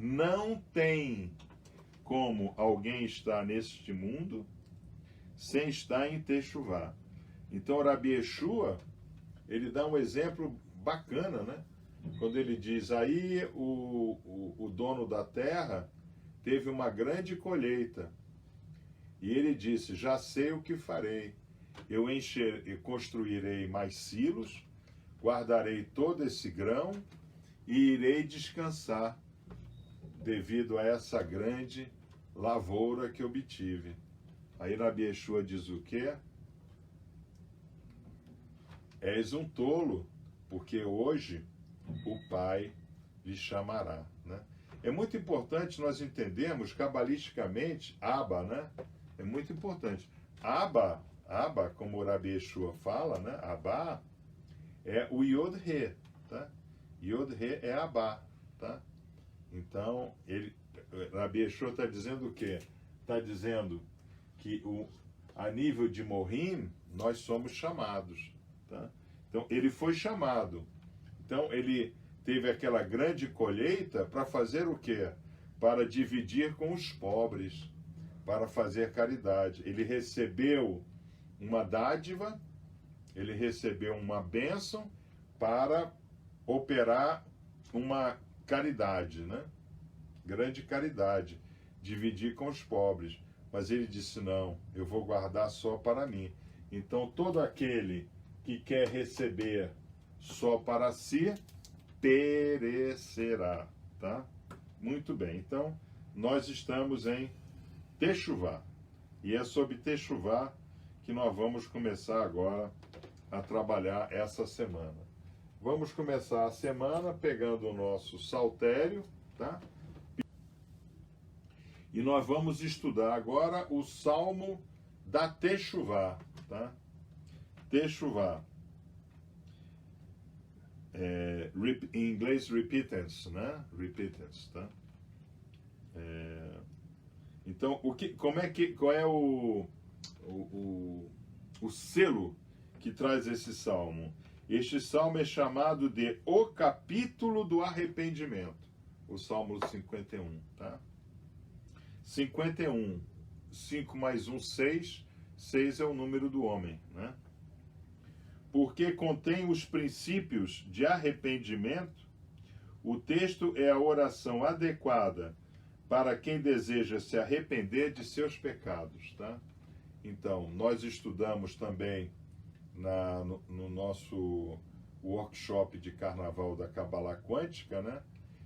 não tem como alguém estar neste mundo sem estar em Techuvá. Então, Rabi Yeshua, ele dá um exemplo bacana, né? Quando ele diz, aí o dono da terra teve uma grande colheita. E ele disse, já sei o que farei. Eu construirei mais silos, guardarei todo esse grão e irei descansar devido a essa grande lavoura que obtive. Aí Rabi Yeshua diz o quê? És um tolo, porque hoje o Pai lhe chamará, né? É muito importante nós entendermos cabalisticamente Abba, né? É muito importante. Abba, como o Rabi Yeshua fala, né? Abba é o Yod-He, tá? Yod-He é Abba, tá? Então, Rabi Yeshua está dizendo o quê? Está dizendo que a nível de Mohim, nós somos chamados, tá? Então, ele foi chamado. Então, ele teve aquela grande colheita para fazer o quê? Para dividir com os pobres, para fazer caridade. Ele recebeu uma dádiva, ele recebeu uma bênção para operar uma caridade, né? Grande caridade, dividir com os pobres. Mas ele disse, não, eu vou guardar só para mim. Então, todo aquele que quer receber só para si, perecerá, tá? Muito bem, então, nós estamos em Techuvá. E é sobre Techuvá que nós vamos começar agora a trabalhar essa semana. Vamos começar a semana pegando o nosso saltério, tá? E nós vamos estudar agora o Salmo da Techuvá, tá? Techuvá. Em inglês, repentance, né? Repentance, tá? Então, qual é o selo que traz esse salmo? Este salmo é chamado de o capítulo do arrependimento, o Salmo 51, tá? 51, 5 mais 1, 6, 6 é o número do homem, né? Porque contém os princípios de arrependimento, o texto é a oração adequada para quem deseja se arrepender de seus pecados, tá? Então, nós estudamos também no nosso workshop de carnaval da Kabbalah Quântica, né?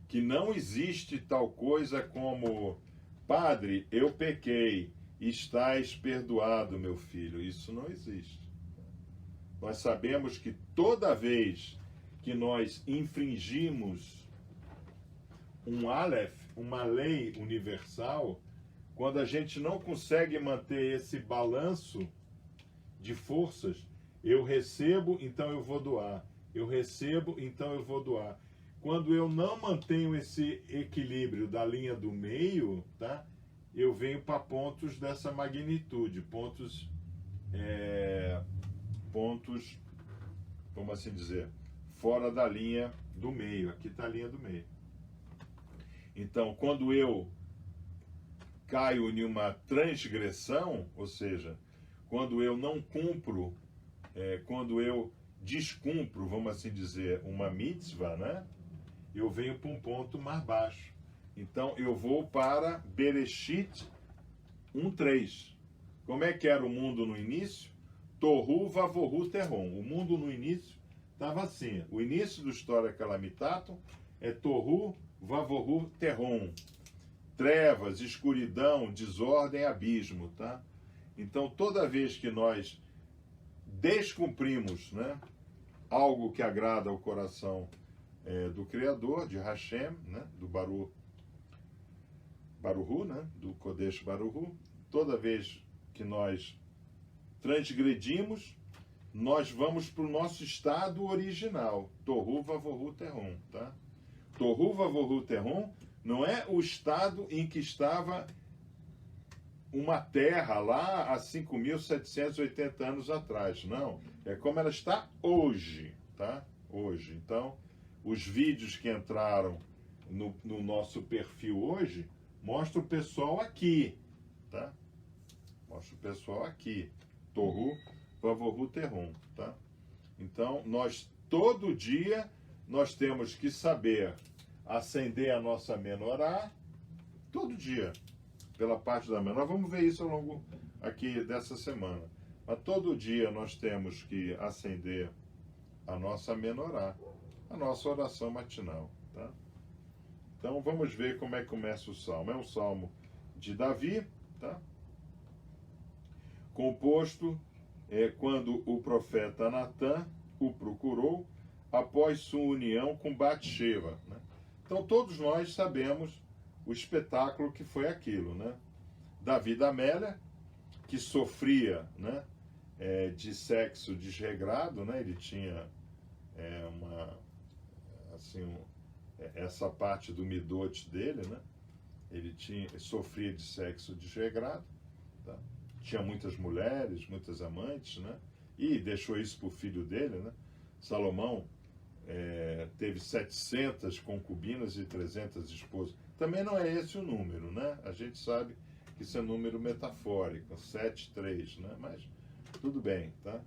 Que não existe tal coisa como, Padre, eu pequei, estás perdoado, meu filho. Isso não existe. Nós sabemos que toda vez que nós infringimos um Aleph, uma lei universal, quando a gente não consegue manter esse balanço de forças, eu recebo, então eu vou doar. Eu recebo, então eu vou doar. Quando eu não mantenho esse equilíbrio da linha do meio, tá? Eu venho para pontos dessa magnitude, pontos, vamos assim dizer, fora da linha do meio. Aqui está a linha do meio. Então, quando eu caio em uma transgressão, ou seja, quando eu não cumpro, quando eu descumpro, vamos assim dizer, uma mitzvah, né? Eu venho para um ponto mais baixo. Então, eu vou para Bereshit 1:3. Como é que era o mundo no início? Tohu vavohu terron. O mundo no início estava assim. O início do História Calamitatum é Tohu vavohu terron. Trevas, escuridão, desordem, abismo, tá? Então, toda vez que nós descumprimos, né, algo que agrada ao coração do Criador, de Hashem, né, do Baruhu, né, do Kodesh Baruhu, toda vez que nós transgredimos, nós vamos para o nosso estado original, Tohu Vavohu Terron, tá? Tohu Vavohu Terron não é o estado em que estava uma terra lá há 5.780 anos atrás, não. É como ela está hoje, tá? Hoje. Então, os vídeos que entraram no nosso perfil hoje, mostra o pessoal aqui, tá? Mostra o pessoal aqui. Tohu, Vavohu, Terrum, tá? Então, todo dia, nós temos que saber acender a nossa menorá, todo dia, pela parte da manhã. Nós vamos ver isso ao longo aqui dessa semana. Mas todo dia nós temos que acender a nossa menorá, a nossa oração matinal, tá? Então vamos ver como é que começa o salmo. É um salmo de Davi, tá? Composto quando o profeta Natã o procurou após sua união com Batseba, né? Então todos nós sabemos o espetáculo que foi aquilo, né? Davi da Amélia, que sofria, né, de sexo desregrado, né? Ele tinha essa parte do midote dele, né? Ele sofria de sexo desregrado, tá? Tinha muitas mulheres, muitas amantes, né? E deixou isso para o filho dele, né? Salomão teve 700 concubinas e 300 esposas. Também não é esse o número, né? A gente sabe que isso é número metafórico, 7, 3, né? Mas tudo bem, tá?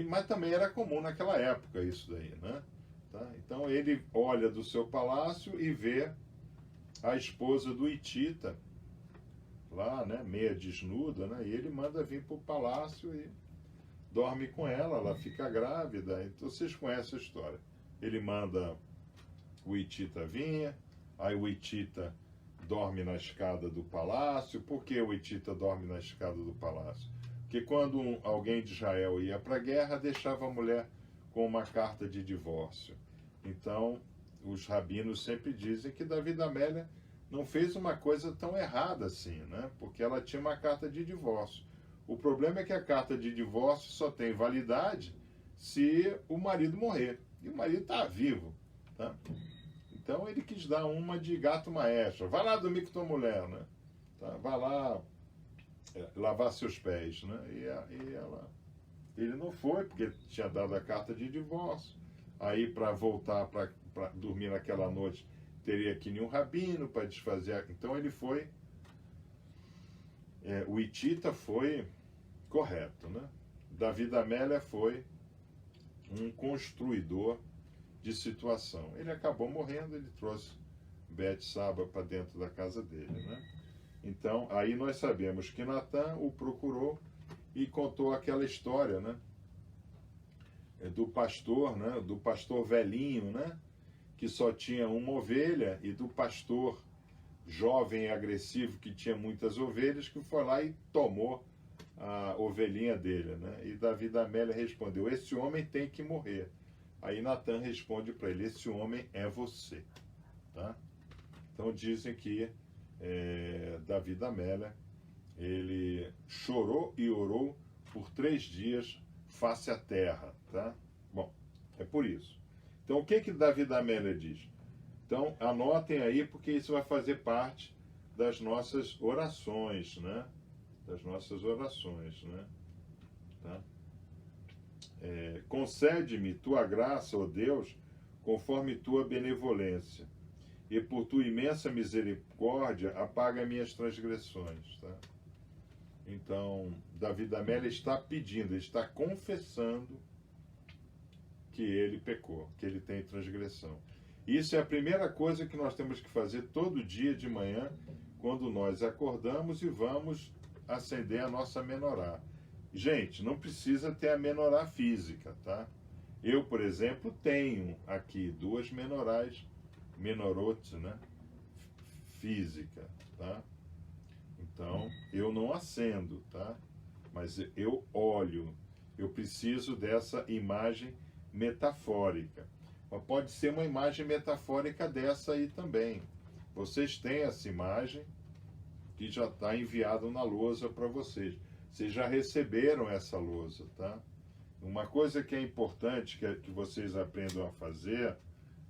Mas também era comum naquela época isso daí, né? Tá? Então ele olha do seu palácio e vê a esposa do Hitita, lá, né, meia desnuda, né? E ele manda vir para o palácio e dorme com ela, ela fica grávida. Então vocês conhecem a história. Ele manda o Hitita vir, aí o Hitita dorme na escada do palácio. Por que o Hitita dorme na escada do palácio? Porque quando alguém de Israel ia para a guerra, deixava a mulher com uma carta de divórcio. Então, os rabinos sempre dizem que Davi da Amélia não fez uma coisa tão errada assim, né? Porque ela tinha uma carta de divórcio. O problema é que a carta de divórcio só tem validade se o marido morrer. E o marido está vivo, tá? Então ele quis dar uma de gato maestro. Vai lá dormir com tua mulher, né? Tá? Vai lá lavar seus pés, né? Ele não foi, porque tinha dado a carta de divórcio. Aí, para voltar para dormir naquela noite, teria que ir um rabino para desfazer. Então ele foi. O Hitita foi correto, né? Davi da Amélia foi um construidor de situação. Ele acabou morrendo, ele trouxe Betsaba para dentro da casa dele, né? Então, aí nós sabemos que Natã o procurou e contou aquela história, né? Do pastor, né? Do pastor velhinho, né? Que só tinha uma ovelha, e do pastor jovem e agressivo que tinha muitas ovelhas, que foi lá e tomou a ovelhinha dele, né? E Davi da Amélia respondeu: esse homem tem que morrer. Aí Natã responde para ele: esse homem é você, tá? Então dizem que Davi da Amélia, ele chorou e orou por 3 dias face à terra, tá? Bom, é por isso. Então o que Davi da Amélia diz? Então anotem aí, porque isso vai fazer parte das nossas orações, né? Das nossas orações, né? Tá? Concede-me tua graça, ó Deus, conforme tua benevolência, e por tua imensa misericórdia apaga minhas transgressões, tá? Então, Davi da Amélia está pedindo, ele está confessando que ele pecou, que ele tem transgressão. Isso é a primeira coisa que nós temos que fazer todo dia de manhã, quando nós acordamos e vamos acender a nossa menorá. Gente, não precisa ter a menorá física, tá? Eu, por exemplo, tenho aqui 2 menorotes, né? Física, tá? Então, eu não acendo, tá? Mas eu olho. Eu preciso dessa imagem metafórica. Mas pode ser uma imagem metafórica dessa aí também. Vocês têm essa imagem que já está enviada na lousa para vocês. Vocês já receberam essa lousa, tá? Uma coisa que é importante que vocês aprendam a fazer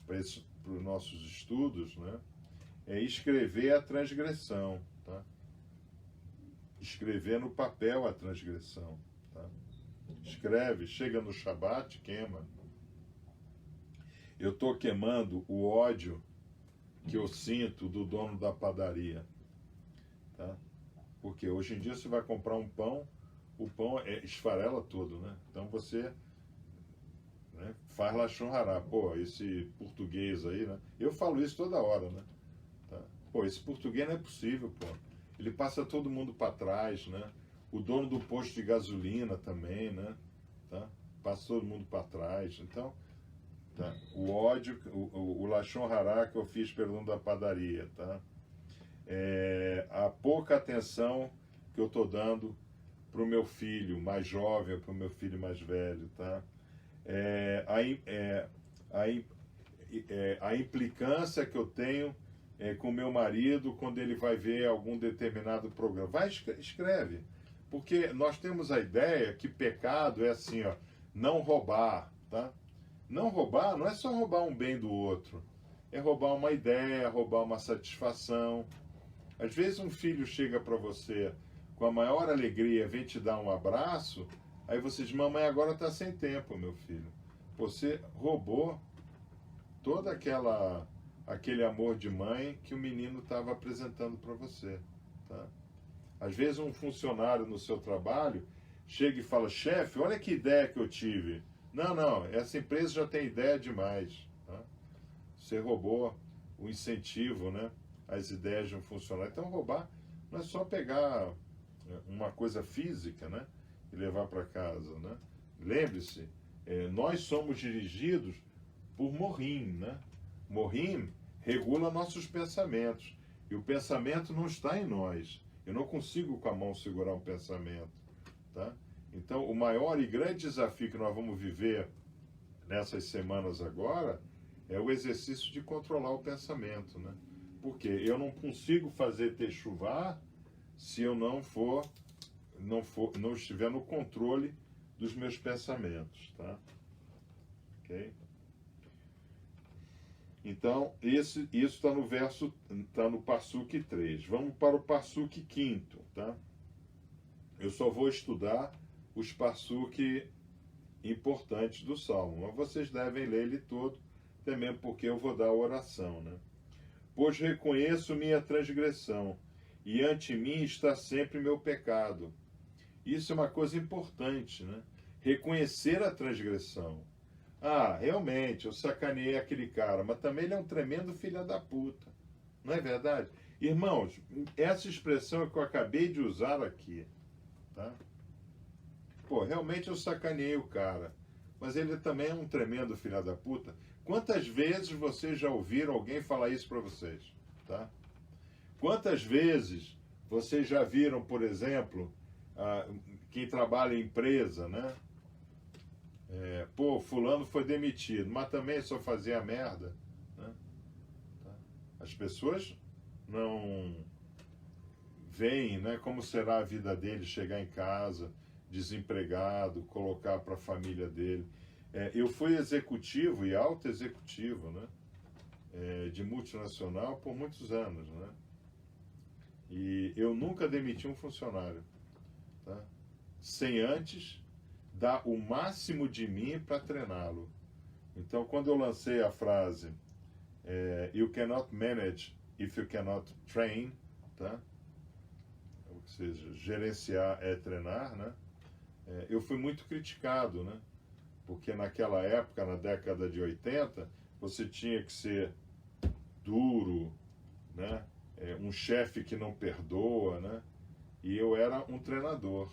para os nossos estudos, né? É escrever a transgressão, tá? Escrever no papel a transgressão, tá? Escreve, chega no Shabat, queima. Eu estou queimando o ódio que eu sinto do dono da padaria, tá? Porque hoje em dia você vai comprar um pão, o pão esfarela todo, né? Então você, né, faz lachon rará. Pô, esse português aí, né? Eu falo isso toda hora, né? Tá? Pô, esse português não é possível, pô. Ele passa todo mundo para trás, né? O dono do posto de gasolina também, né? Tá? Passa todo mundo para trás. Então, tá? O ódio, o lachon rará que eu fiz pelo dono da padaria, tá? A pouca atenção que eu estou dando para o meu filho mais jovem, para o meu filho mais velho, tá? A implicância que eu tenho com meu marido quando ele vai ver algum determinado programa. Vai, escreve. Porque nós temos a ideia que pecado é assim, ó, não roubar, tá? Não roubar não é só roubar um bem do outro. É roubar uma ideia, roubar uma satisfação. Às vezes um filho chega para você com a maior alegria, vem te dar um abraço, aí você diz, mamãe agora está sem tempo, meu filho. Você roubou todo aquele amor de mãe que o menino estava apresentando para você, tá? Às vezes um funcionário no seu trabalho chega e fala, chefe, olha que ideia que eu tive. Não, essa empresa já tem ideia demais, tá? Você roubou o incentivo, né, as ideias de um funcionário. Então roubar não é só pegar uma coisa física, né, e levar para casa, né? Lembre-se, nós somos dirigidos por Mohim, né? Mohim regula nossos pensamentos. E o pensamento não está em nós. Eu não consigo com a mão segurar um pensamento, tá? Então, o maior e grande desafio que nós vamos viver nessas semanas agora é o exercício de controlar o pensamento, né? Porque eu não consigo fazer techuvá se eu não estiver no controle dos meus pensamentos, tá? Ok? Então, isso está no verso, está no Passuque 3. Vamos para o Passuque 5, tá? Eu só vou estudar os Passuque importantes do Salmo, mas vocês devem ler ele todo, também porque eu vou dar a oração, né? Pois reconheço minha transgressão, e ante mim está sempre meu pecado. Isso é uma coisa importante, né? Reconhecer a transgressão. Ah, realmente, eu sacaneei aquele cara, mas também ele é um tremendo filho da puta. Não é verdade? Irmãos, essa expressão é que eu acabei de usar aqui, tá? Pô, realmente eu sacaneei o cara, mas ele também é um tremendo filho da puta. Quantas vezes vocês já ouviram alguém falar isso para vocês, tá? Quantas vezes vocês já viram, por exemplo, quem trabalha em empresa, né? Pô, fulano foi demitido, mas também só fazia merda, né? As pessoas não veem, né, como será a vida dele chegar em casa, desempregado, colocar para a família dele. Eu fui executivo e alto executivo, né, de multinacional por muitos anos, né? E eu nunca demiti um funcionário, tá? Sem antes dar o máximo de mim para treiná-lo. Então, quando eu lancei a frase You cannot manage if you cannot train, tá? Ou seja, gerenciar é treinar, né? Eu fui muito criticado, né? Porque naquela época, na década de 80, você tinha que ser duro, né? Um chefe que não perdoa, né? E eu era um treinador.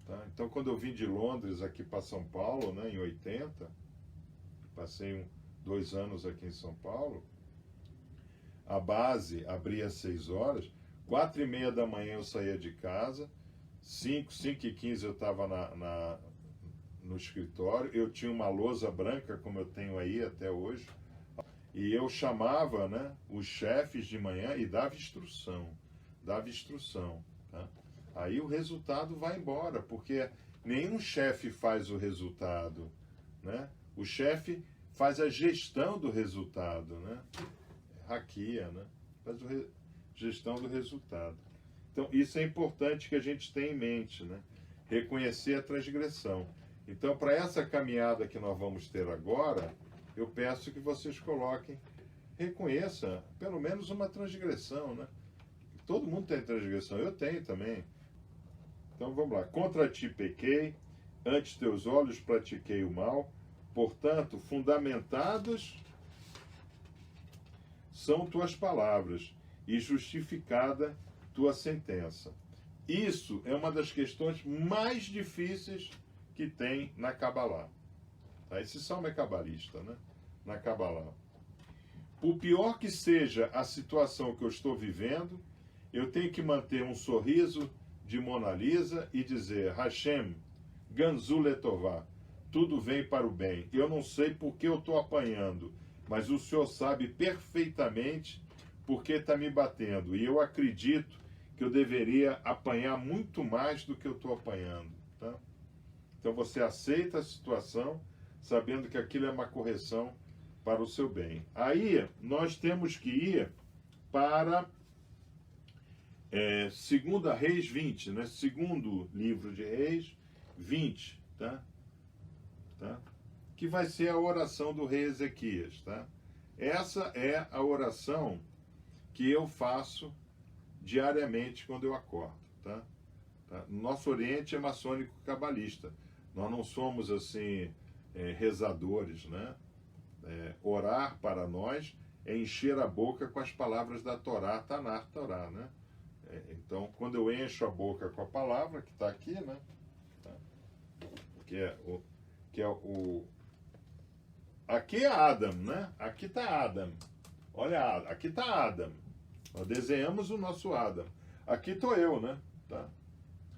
Tá? Então, quando eu vim de Londres aqui para São Paulo, né, em 80, passei 2 anos aqui em São Paulo, a base abria às 6 horas, 4h30 da manhã eu saía de casa, 5h15 eu estava no escritório, eu tinha uma lousa branca, como eu tenho aí até hoje, e eu chamava, né, os chefes de manhã e dava instrução, tá? Aí o resultado vai embora, porque nenhum chefe faz o resultado, né? O chefe faz a gestão do resultado, né? Hackeia, né? Faz a gestão do resultado. Então, isso é importante que a gente tenha em mente, né? Reconhecer a transgressão. Então, para essa caminhada que nós vamos ter agora, eu peço que vocês coloquem reconheça pelo menos uma transgressão, né? Todo mundo tem transgressão, eu tenho também. Então vamos lá. Contra ti pequei, ante teus olhos pratiquei o mal, portanto, fundamentadas são tuas palavras e justificada tua sentença. Isso é uma das questões mais difíceis que tem na Cabalá. Tá? Esse salmo é cabalista, né? Na Cabalá. Por pior que seja a situação que eu estou vivendo, eu tenho que manter um sorriso de Mona Lisa e dizer: Hashem, Ganzu Letová, tudo vem para o bem. Eu não sei por que eu estou apanhando, mas o Senhor sabe perfeitamente por que está me batendo. E eu acredito que eu deveria apanhar muito mais do que eu estou apanhando. Tá? Então você aceita a situação, sabendo que aquilo é uma correção para o seu bem. Aí nós temos que ir para Segunda Reis 20, né? Segundo livro de Reis 20, tá? Que vai ser a oração do rei Ezequias, tá? Essa é a oração que eu faço diariamente quando eu acordo, tá? Nosso Oriente é maçônico cabalista. Nós não somos assim rezadores, né? Orar para nós é encher a boca com as palavras da Torá, Tanar Torá, né? Então, quando eu encho a boca com a palavra que está aqui, né? Aqui é Adam, né? Aqui está Adam. Olha, aqui está Adam. Nós desenhamos o nosso Adam. Aqui estou eu, né? Tá?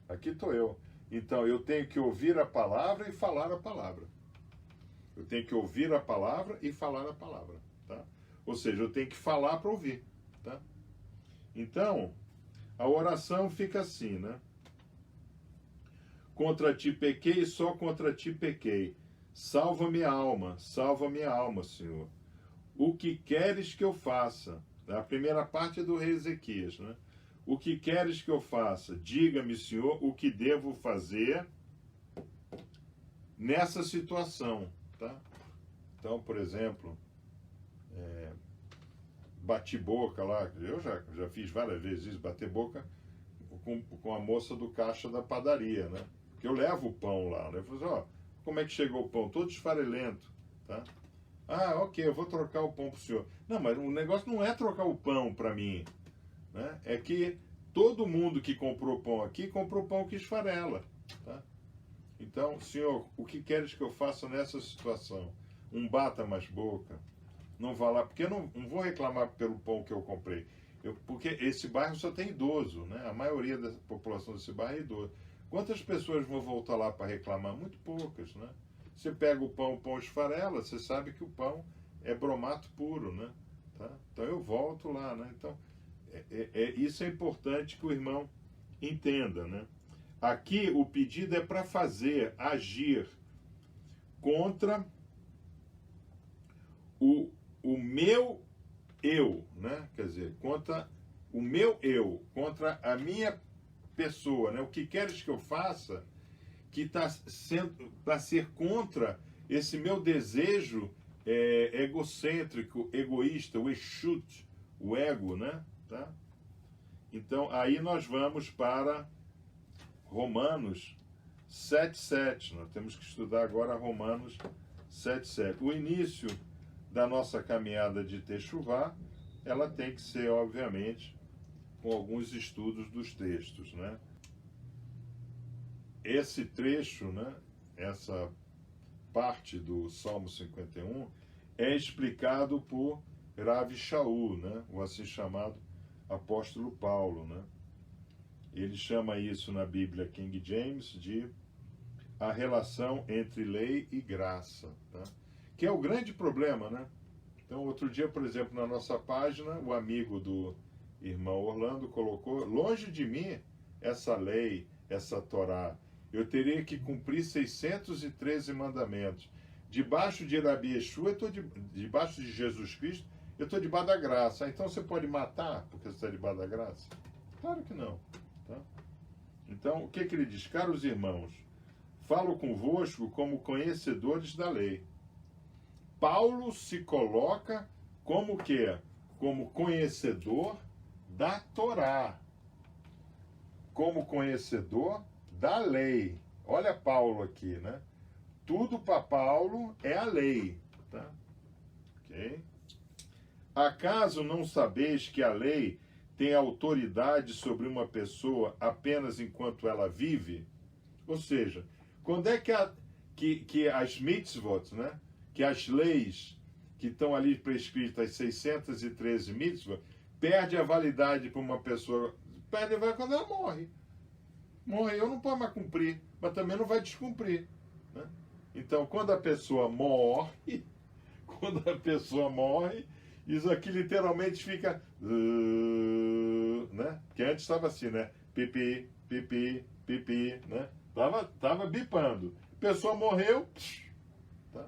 Aqui estou eu. Então, eu tenho que ouvir a palavra e falar a palavra. Eu tenho que ouvir a palavra e falar a palavra. Tá? Ou seja, eu tenho que falar para ouvir. Tá? Então, a oração fica assim, né? Contra ti pequei, só contra ti pequei. Salva minha alma, Senhor. O que queres que eu faça? A primeira parte é do rei Ezequias, né? O que queres que eu faça? Diga-me, Senhor, o que devo fazer nessa situação, tá? Então, por exemplo, bati boca lá, eu já fiz várias vezes isso, bater boca com a moça do caixa da padaria, né? Porque eu levo o pão lá, né? Eu falo assim, ó, como é que chegou o pão? Todo esfarelento, tá? Ah, ok, eu vou trocar o pão pro senhor. Não, mas o negócio não é trocar o pão para mim, né? É que todo mundo que comprou pão aqui, comprou pão que esfarela, tá? Então, senhor, o que queres que eu faça nessa situação? Bata mais boca, não vá lá, porque eu não vou reclamar pelo pão que eu comprei. Porque esse bairro só tem idoso, né? A maioria da população desse bairro é idoso. Quantas pessoas vão voltar lá para reclamar? Muito poucas, né? Você pega o pão esfarela, você sabe que o pão é bromato puro, né? Tá? Então eu volto lá, né? Então, isso é importante que o irmão entenda, né? Aqui o pedido é para agir contra o meu eu, né? Quer dizer, contra o meu eu, contra a minha pessoa, né? O que queres que eu faça que está sendo para ser contra esse meu desejo egocêntrico, egoísta, o eshut, o ego, né? Tá? Então, aí nós vamos para Romanos 7:7. Nós temos que estudar agora Romanos 7:7. O início da nossa caminhada de Techuvá, ela tem que ser, obviamente, com alguns estudos dos textos, né? Esse trecho, né, essa parte do Salmo 51 é explicado por Rav Shaul, né, o assim chamado apóstolo Paulo, né? Ele chama isso na Bíblia King James de a relação entre lei e graça, tá? Que é o grande problema, né? Então, outro dia, por exemplo, na nossa página, o amigo do irmão Orlando colocou: longe de mim essa lei, essa Torá. Eu teria que cumprir 613 mandamentos. Debaixo de Rabi Yeshua, debaixo de Jesus Cristo, eu estou debaixo da graça. Então você pode matar porque você está debaixo da graça? Claro que não. Tá? Então, o que ele diz? Caros irmãos, falo convosco como conhecedores da lei. Paulo se coloca Como o quê? Como conhecedor da Torá. Como conhecedor da lei. Olha Paulo aqui, né? Tudo para Paulo é a lei. Tá? Ok? Acaso não sabeis que a lei tem autoridade sobre uma pessoa apenas enquanto ela vive? Ou seja, quando é que as mitzvot, né? Que as leis que estão ali prescritas, as 613 mitzvot, perde a validade para uma pessoa. Perde a validade quando ela morre. Morreu, não pode mais cumprir, mas também não vai descumprir. Né? Então, quando a pessoa morre, isso aqui literalmente fica. Né? Que antes estava assim, né? Pipi, pipi, pipi, né? Tava bipando. A pessoa morreu. Tá?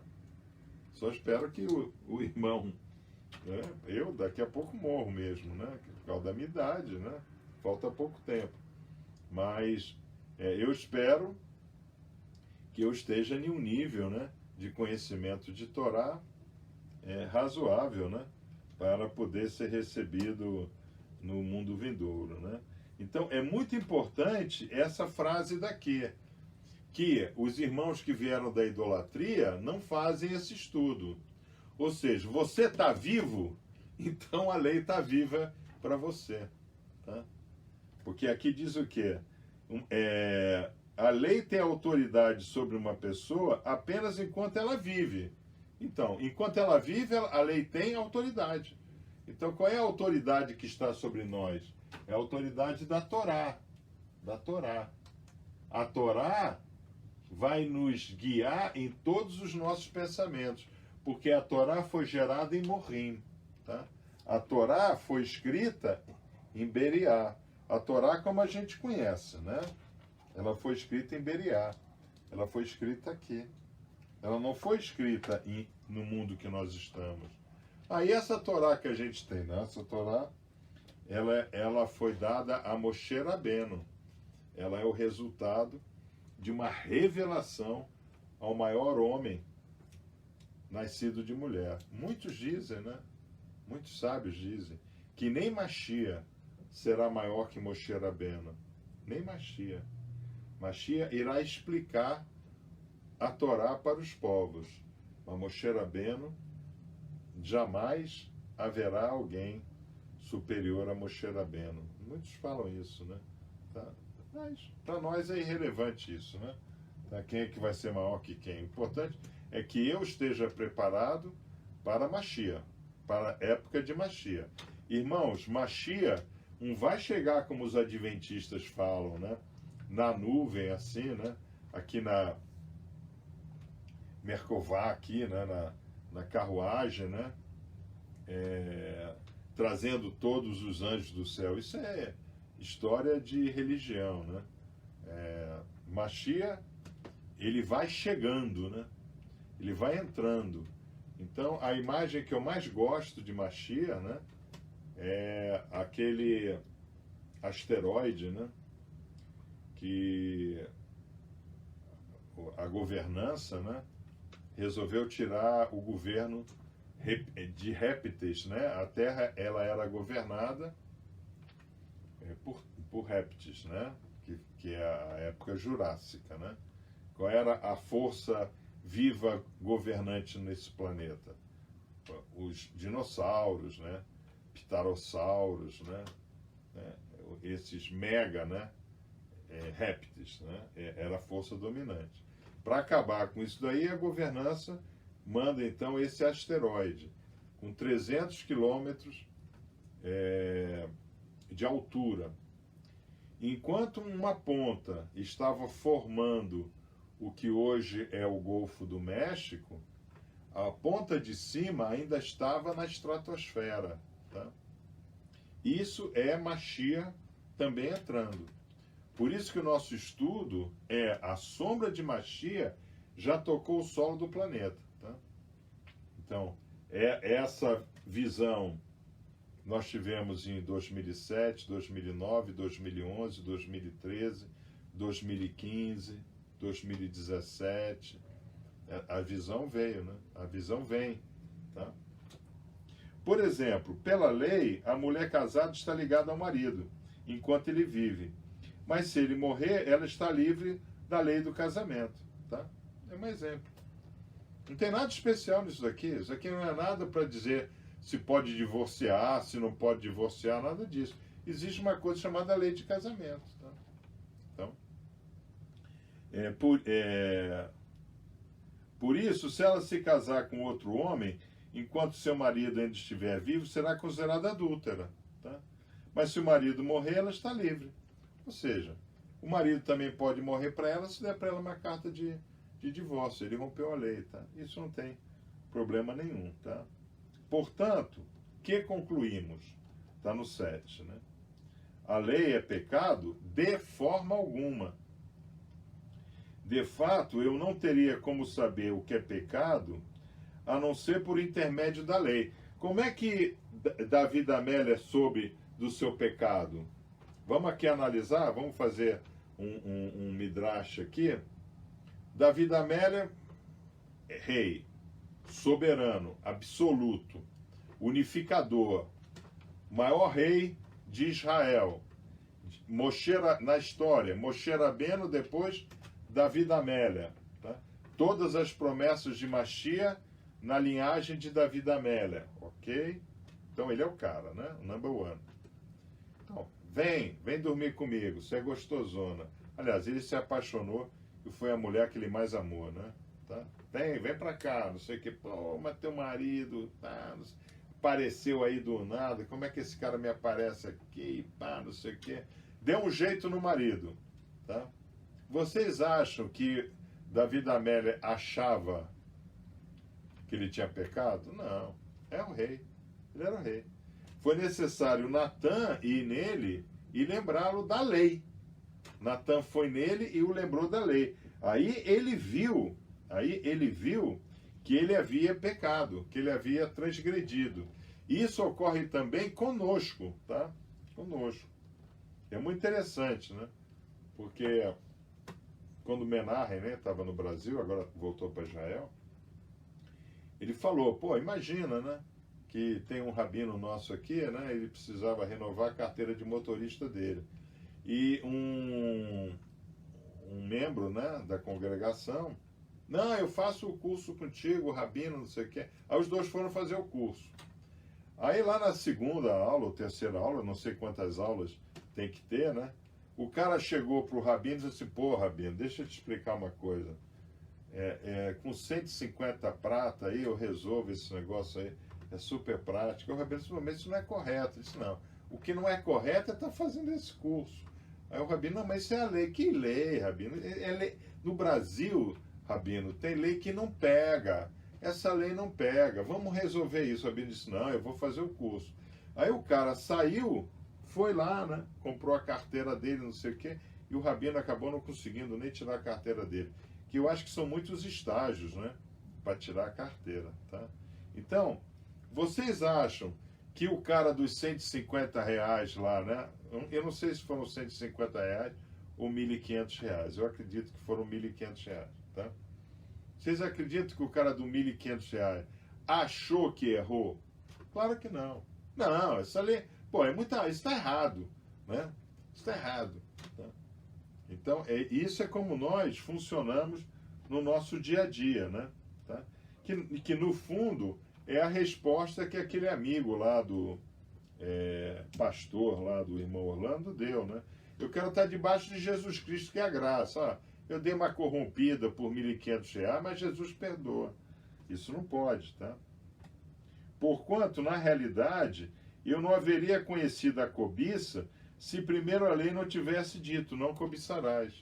Só espero que o irmão. Né? Eu daqui a pouco morro mesmo, né? Por causa da minha idade, né? Falta pouco tempo. Mas eu espero que eu esteja em um nível, né, de conhecimento de Torá razoável, né, para poder ser recebido no mundo vindouro. Né? Então, é muito importante essa frase daqui, que os irmãos que vieram da idolatria não fazem esse estudo. Ou seja, você está vivo, então a lei está viva para você. Tá? Porque aqui diz o quê? A lei tem autoridade sobre uma pessoa apenas enquanto ela vive. Então, enquanto ela vive, a lei tem autoridade. Então, qual é a autoridade que está sobre nós? É a autoridade da Torá. Da Torá. A Torá vai nos guiar em todos os nossos pensamentos, porque a Torá foi gerada em Morim. Tá? A Torá foi escrita em Beriá. A Torá como a gente conhece, né? Ela foi escrita em Beriá. Ela foi escrita aqui. Ela não foi escrita no mundo que nós estamos. Aí essa Torá que a gente tem, né? Essa Torá, ela foi dada a Moshe Rabbeinu. Ela é o resultado de uma revelação ao maior homem nascido de mulher. Muitos dizem, né? Muitos sábios dizem que nem Mashiach será maior que Moshe Rabbeinu. Nem Mashiach. Mashiach irá explicar a Torá para os povos. Mas Moshe Rabbeinu, jamais haverá alguém superior a Moshe Rabbeinu. Muitos falam isso, né? Tá? Mas para nós é irrelevante isso, né? Tá? Quem é que vai ser maior que quem? O importante é que eu esteja preparado para Mashiach, para a época de Mashiach. Irmãos, Mashiach não vai chegar como os adventistas falam, né? Na nuvem, assim, né? Aqui na Merková, aqui, né? Na carruagem, né? Trazendo todos os anjos do céu. Isso é história de religião, né? Mashiach, ele vai chegando, né? Ele vai entrando. Então, a imagem que eu mais gosto de Mashiach, né? É aquele asteroide, né? Que a governança, né? Resolveu tirar o governo de répteis, né? A Terra, ela era governada por répteis, né? Que é a época jurássica, né? Qual era a força viva governante nesse planeta? Os dinossauros, né? Pterossauros, né? Esses mega, né? Répteis, né? Era a força dominante. Para acabar com isso daí, a governança manda então esse asteroide com 300 quilômetros de altura. Enquanto uma ponta estava formando o que hoje é o Golfo do México, a ponta de cima ainda estava na estratosfera. Tá? Isso é Mashiach também entrando. Por isso que o nosso estudo a sombra de Mashiach já tocou o solo do planeta. Tá? Então, essa visão nós tivemos em 2007, 2009, 2011, 2013, 2015, 2017. A visão veio, né? A visão vem. Tá? Por exemplo, pela lei, a mulher casada está ligada ao marido, enquanto ele vive. Mas se ele morrer, ela está livre da lei do casamento. Tá? É um exemplo. Não tem nada especial nisso daqui. Isso aqui não é nada para dizer se pode divorciar, se não pode divorciar, nada disso. Existe uma coisa chamada lei de casamento. Tá? Então, por isso, se ela se casar com outro homem, enquanto seu marido ainda estiver vivo, será considerada adúltera. Tá? Mas se o marido morrer, ela está livre. Ou seja, o marido também pode morrer para ela se der para ela uma carta de divórcio. Ele rompeu a lei. Tá? Isso não tem problema nenhum. Tá? Portanto, que concluímos? Está no 7. Né? A lei é pecado de forma alguma. De fato, eu não teria como saber o que é pecado a não ser por intermédio da lei. Como é que Davi da Amélia soube do seu pecado? Vamos aqui analisar, vamos fazer um midrash aqui. Davi da Amélia, rei, soberano, absoluto, unificador, maior rei de Israel. Moshe, na história, Moshe Rabbeinu, depois Davi da Amélia. Tá? Todas as promessas de Mashiach na linhagem de Davi da Amélia, ok? Então ele é o cara, né? O number one. Então, vem dormir comigo, você é gostosona. Aliás, ele se apaixonou e foi a mulher que ele mais amou, né? Tá? Vem pra cá, não sei o que. Pô, mas teu marido, tá? Apareceu aí do nada, como é que esse cara me aparece aqui, pá, não sei o que. Deu um jeito no marido, tá? Vocês acham que Davi da Amélia achava que ele tinha pecado? Não, é o rei. Ele era o rei. Foi necessário Natã ir nele e lembrá-lo da lei. Natã foi nele e o lembrou da lei. Aí ele viu que ele havia pecado, que ele havia transgredido. Isso ocorre também conosco, tá? Conosco. É muito interessante, né? Porque quando Menahem, né, estava no Brasil, agora voltou para Israel, ele falou, pô, imagina, né, que tem um rabino nosso aqui, né, ele precisava renovar a carteira de motorista dele. E um membro, né, da congregação, não, eu faço o curso contigo, rabino, não sei o quê. Aí os dois foram fazer o curso. Aí lá na segunda aula, ou terceira aula, não sei quantas aulas tem que ter, né, o cara chegou pro rabino e disse assim, pô, rabino, deixa eu te explicar uma coisa. Com 150 prata aí eu resolvo esse negócio aí, é super prático. O rabino disse, mas isso não é correto. Ele disse, não, o que não é correto é estar fazendo esse curso. Aí o rabino, não, mas isso é a lei. Que lei, rabino? Lei. No Brasil, rabino, tem lei que não pega. Essa lei não pega. Vamos resolver isso. O rabino disse, não, eu vou fazer o curso. Aí o cara saiu, foi lá, né? Comprou a carteira dele, não sei o quê, e o rabino acabou não conseguindo nem tirar a carteira dele. Que eu acho que são muitos estágios, né? Para tirar a carteira, tá? Então, vocês acham que o cara dos 150 reais lá, né? Eu não sei se foram 150 reais ou 1.500 reais. Eu acredito que foram 1.500 reais, tá? Vocês acreditam que o cara do 1.500 reais achou que errou? Claro que não. Não, essa lei... Pô, isso está errado, né? Isso está errado, tá? Então, isso é como nós funcionamos no nosso dia a dia, né? Tá? Que no fundo é a resposta que aquele amigo lá do pastor lá do irmão Orlando deu, né? Eu quero estar debaixo de Jesus Cristo, que é a graça. Ó, eu dei uma corrompida por 1.500 reais, mas Jesus perdoa. Isso não pode, tá? Porquanto, na realidade, eu não haveria conhecido a cobiça se primeiro a lei não tivesse dito, não cobiçarás.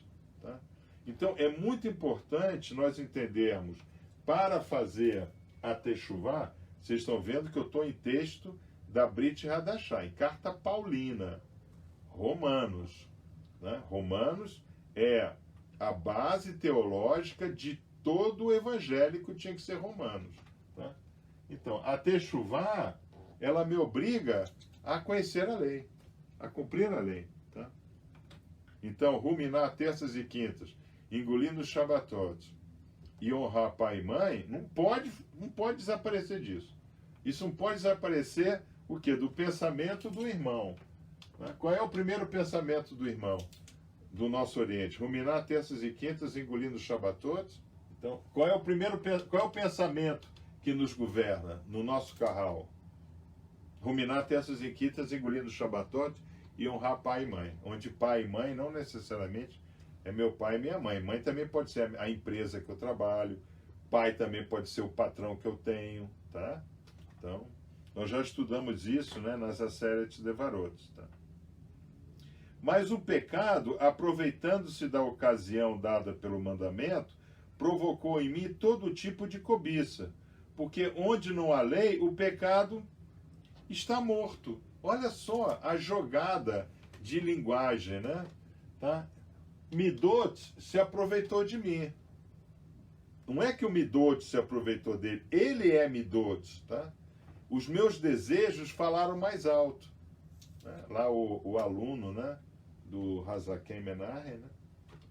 Tá? Então, é muito importante nós entendermos, para fazer a Techuvá, vocês estão vendo que eu estou em texto da Brit Hadashah, em carta paulina, Romanos. Né? Romanos é a base teológica de todo o evangélico, tinha que ser Romanos. Tá? Então, a Techuvá, ela me obriga a conhecer a lei, a cumprir a lei. Tá? Então, ruminar terças e quintas, engolindo os Shabbatot e honrar pai e mãe, não pode desaparecer disso. Isso não pode desaparecer o quê? Do pensamento do irmão. Né? Qual é o primeiro pensamento do irmão do nosso Oriente? Ruminar terças e quintas, engolindo os Shabbatot? Então, qual é o pensamento que nos governa no nosso carral? Ruminar terças e quintas, engolindo os Shabbatot e honrar pai e mãe. Onde pai e mãe não necessariamente é meu pai e minha mãe. Mãe também pode ser a empresa que eu trabalho. Pai também pode ser o patrão que eu tenho, tá? Então, nós já estudamos isso, né, nas Aseret Devarot, tá? Mas o pecado, aproveitando-se da ocasião dada pelo mandamento, provocou em mim todo tipo de cobiça, porque onde não há lei, o pecado está morto. Olha só a jogada de linguagem, né? Tá? Midot se aproveitou de mim. Não é que o Midot se aproveitou dele, ele é Midot, tá? Os meus desejos falaram mais alto. Né? Lá o aluno, né, do Hazaken Menahem, né?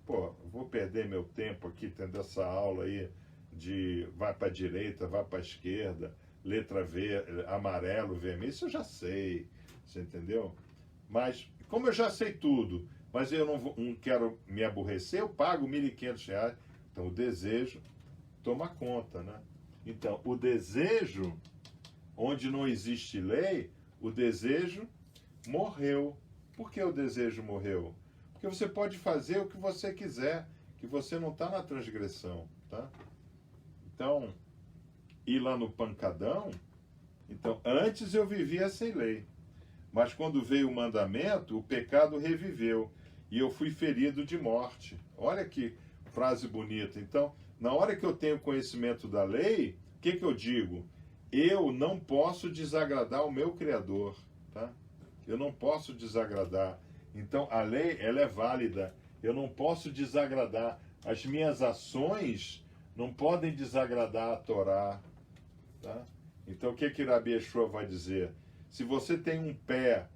Pô, vou perder meu tempo aqui tendo essa aula aí de vai para a direita, vai para a esquerda, letra V, amarelo, vermelho, isso eu já sei, você entendeu? Mas, como eu já sei tudo, mas eu não quero me aborrecer, eu pago R$1.500. Então, o desejo toma conta, né? Então, o desejo, onde não existe lei, o desejo morreu. Por que o desejo morreu? Porque você pode fazer o que você quiser, que você não está na transgressão, tá? Então, ir lá no pancadão, então, antes eu vivia sem lei, mas quando veio o mandamento, o pecado reviveu, e eu fui ferido de morte. Olha que frase bonita. Então, na hora que eu tenho conhecimento da lei, o que eu digo? Eu não posso desagradar o meu Criador, tá? Eu não posso desagradar. Então, a lei, ela é válida. Eu não posso desagradar. As minhas ações não podem desagradar a Torá, tá? Então, o que Rabi Yeshua vai dizer? Se você tem um pé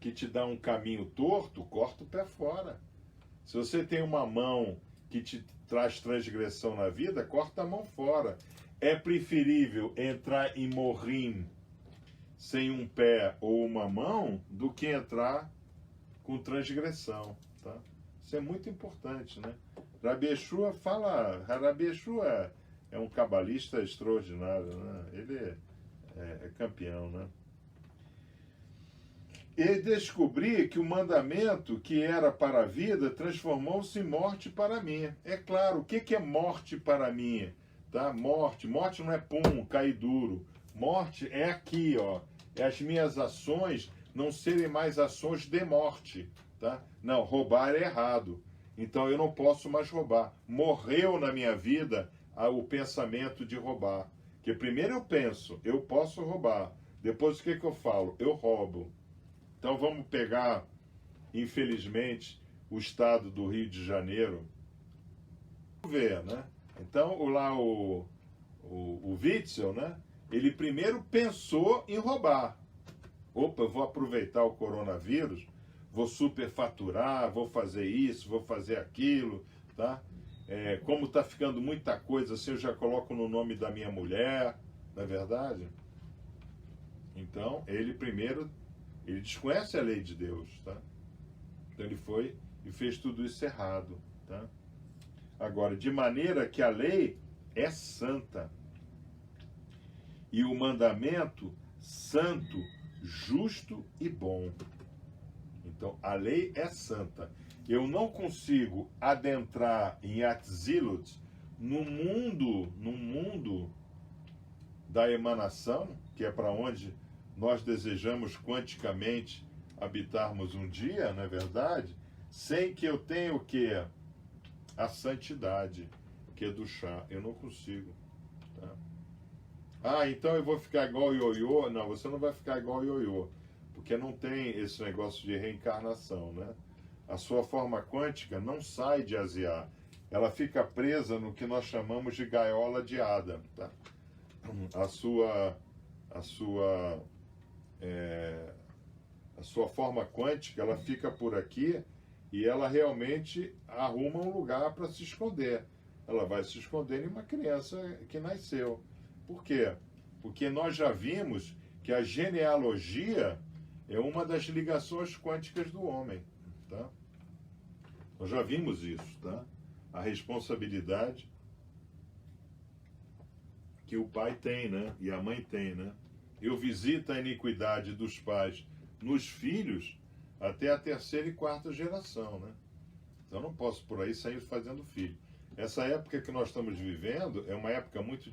que te dá um caminho torto, corta o pé fora. Se você tem uma mão que te traz transgressão na vida, corta a mão fora. É preferível entrar em Morim sem um pé ou uma mão do que entrar com transgressão, tá? Isso é muito importante, né? Rabi Yeshua fala, Rabi Yeshua é um cabalista extraordinário, né? Ele é campeão, né? E descobri que o mandamento que era para a vida transformou-se em morte para mim. É claro, o que é morte para mim? Tá? Morte não é pum, cair duro. Morte é aqui, ó. É as minhas ações não serem mais ações de morte, tá? Não, roubar é errado. Então eu não posso mais roubar. Morreu na minha vida o pensamento de roubar. Porque primeiro eu penso, eu posso roubar. Depois o que eu falo? Eu roubo. Então vamos pegar, infelizmente, o estado do Rio de Janeiro. Vamos ver, né? Então lá o Witzel, né? Ele primeiro pensou em roubar. Opa, eu vou aproveitar o coronavírus, vou superfaturar, vou fazer isso, vou fazer aquilo, tá? Como está ficando muita coisa assim, eu já coloco no nome da minha mulher, não é verdade? Então, ele desconhece a lei de Deus, tá? Então ele foi e fez tudo isso errado, tá? Agora, de maneira que a lei é santa e o mandamento santo, justo e bom. Então, a lei é santa. Eu não consigo adentrar em Atzilut no mundo da emanação, que é para onde nós desejamos quanticamente habitarmos um dia, não é verdade? Sem que eu tenha o quê? A santidade, que é do chá. Eu não consigo. Tá? Então eu vou ficar igual o ioiô. Não, você não vai ficar igual o ioiô, porque não tem esse negócio de reencarnação, né? A sua forma quântica não sai de Asiá. Ela fica presa no que nós chamamos de gaiola de Adam, tá? A sua forma quântica, ela fica por aqui e ela realmente arruma um lugar para se esconder. Ela vai se esconder em uma criança que nasceu. Por quê? Porque nós já vimos que a genealogia é uma das ligações quânticas do homem, tá? Nós já vimos isso, tá? A responsabilidade que o pai tem, né? E a mãe tem, né? Eu visito a iniquidade dos pais nos filhos até a terceira e quarta geração, né? Então não posso por aí sair fazendo filho. Essa época que nós estamos vivendo é uma época muito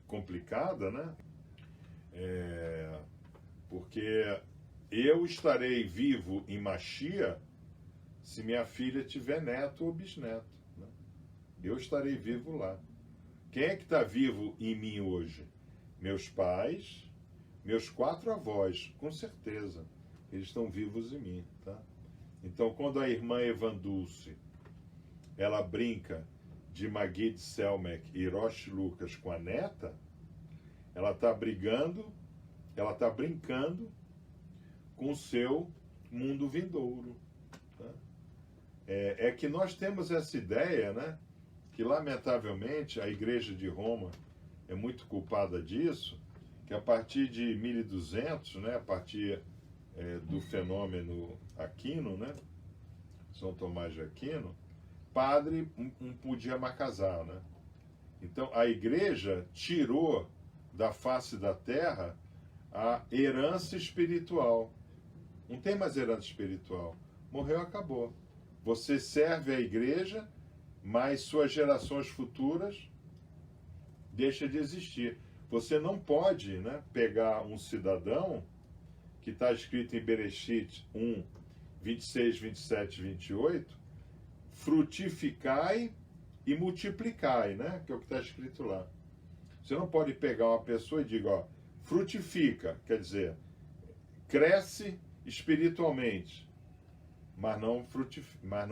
complicada, né? Porque eu estarei vivo em Machia se minha filha tiver neto ou bisneto, né? Eu estarei vivo lá. Quem é que está vivo em mim hoje? Meus pais, meus 4 avós, com certeza. Eles estão vivos em mim, tá? Então, quando a irmã Evandulce, ela brinca de Magid Selmek e Roche Lucas com a neta, ela está brincando com o seu mundo vindouro. Tá? É que nós temos essa ideia, né? Que lamentavelmente a Igreja de Roma é muito culpada disso, que a partir de 1200, né, a partir do fenômeno Aquino, né, São Tomás de Aquino, padre não podia mais casar, né? Então a Igreja tirou da face da terra a herança espiritual. Não tem mais herança espiritual. Morreu, acabou. Você serve a Igreja, mas suas gerações futuras deixam de existir. Você não pode, né, pegar um cidadão que está escrito em Bereshit 1, 26, 27, 28, frutificai e multiplicai, né, que é o que está escrito lá. Você não pode pegar uma pessoa e dizer, ó, frutifica, quer dizer, cresce espiritualmente, mas não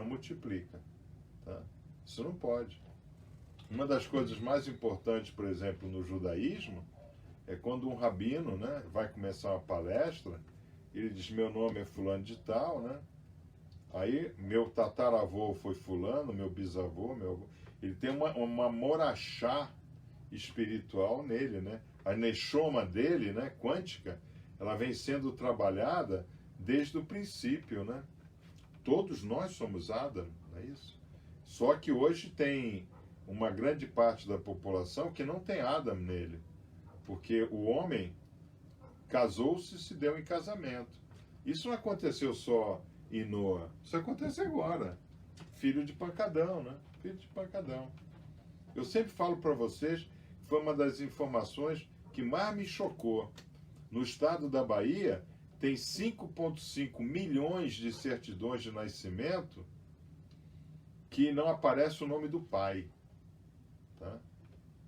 multiplica. Tá? Isso não pode. Uma das coisas mais importantes, por exemplo, no judaísmo, é quando um rabino, né, vai começar uma palestra, ele diz, meu nome é fulano de tal, né? Aí, meu tataravô foi fulano, meu bisavô, meu avô. Ele tem uma morachá espiritual nele, né? A neshoma dele, né, quântica, ela vem sendo trabalhada desde o princípio, né? Todos nós somos Adam, não é isso? Só que hoje tem uma grande parte da população que não tem Adam nele, porque o homem casou-se e se deu em casamento. Isso não aconteceu só em Noa, isso acontece agora. Filho de pancadão, né? Filho de pancadão. Eu sempre falo para vocês que foi uma das informações que mais me chocou. No estado da Bahia, tem 5,5 milhões de certidões de nascimento que não aparece o nome do pai. Tá?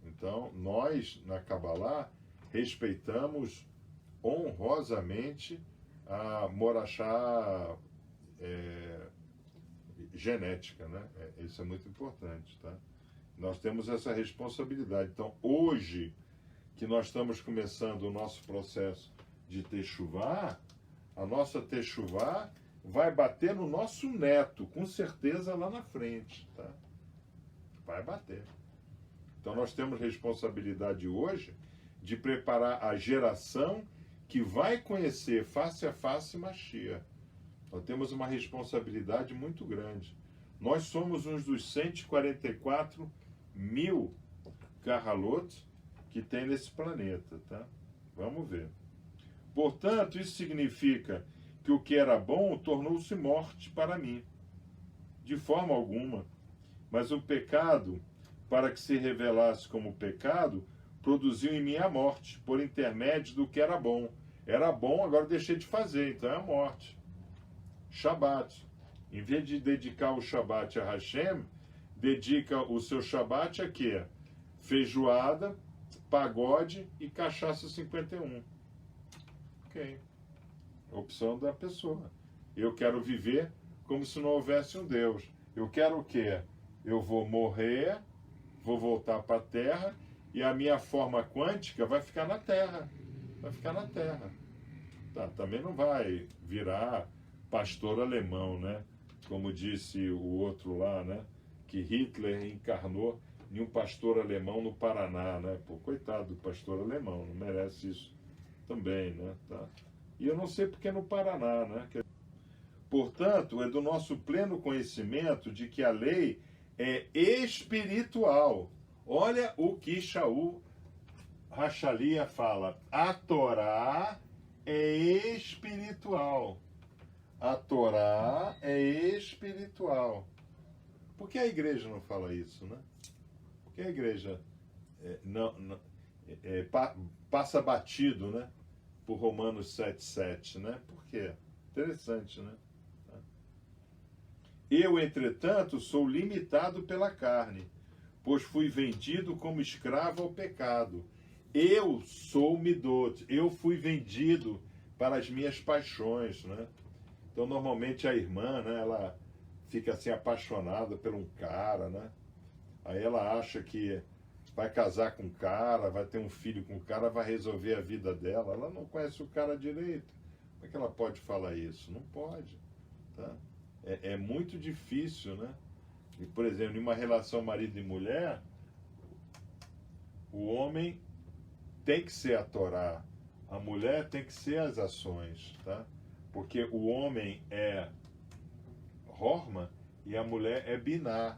Então, nós, na Kabbalah, respeitamos honrosamente a morachá genética, né? Isso é muito importante, tá? Nós temos essa responsabilidade. Então, hoje, que nós estamos começando o nosso processo de techuvá, a nossa techuvá vai bater no nosso neto, com certeza lá na frente, tá? Vai bater. Então nós temos responsabilidade hoje de preparar a geração que vai conhecer face a face Mashiach. Nós temos uma responsabilidade muito grande. Nós somos um dos 144 mil Kahalot que tem nesse planeta, tá? Vamos ver. Portanto, isso significa que o que era bom tornou-se morte para mim. De forma alguma. Mas o pecado, para que se revelasse como pecado, produziu em mim a morte, por intermédio do que era bom. Era bom, agora deixei de fazer, então é a morte. Shabat. Em vez de dedicar o Shabat a Hashem, dedica o seu Shabat a quê? Feijoada, pagode e cachaça 51. Ok. Opção da pessoa. Eu quero viver como se não houvesse um Deus. Eu quero o quê? Eu vou morrer, vou voltar para a Terra e a minha forma quântica vai ficar na Terra. Vai ficar na Terra. Tá, também não vai virar pastor alemão, né? Como disse o outro lá, né? Que Hitler encarnou nenhum pastor alemão no Paraná, né? Pô, coitado do pastor alemão, não merece isso também, né? Tá? E eu não sei porque no Paraná, né? Portanto, é do nosso pleno conhecimento de que a lei é espiritual. Olha o que Shaul Rachalia fala. A Torá é espiritual. A Torá é espiritual. Por que a igreja não fala isso, né? Por que a igreja passa batido, né? Por Romanos 7,7, né? Por quê? Interessante, né? Eu, entretanto, sou limitado pela carne, pois fui vendido como escravo ao pecado. Eu sou midot, eu fui vendido para as minhas paixões, né? Então, normalmente a irmã, né, ela fica assim apaixonada por um cara, né? Aí ela acha que vai casar com o cara, vai ter um filho com o cara, vai resolver a vida dela. Ela não conhece o cara direito. Como é que ela pode falar isso? Não pode, tá? É muito difícil, né? E, por exemplo, em uma relação marido e mulher, o homem tem que ser a Torá, a mulher tem que ser as ações, tá? Porque o homem é Horma e a mulher é Biná.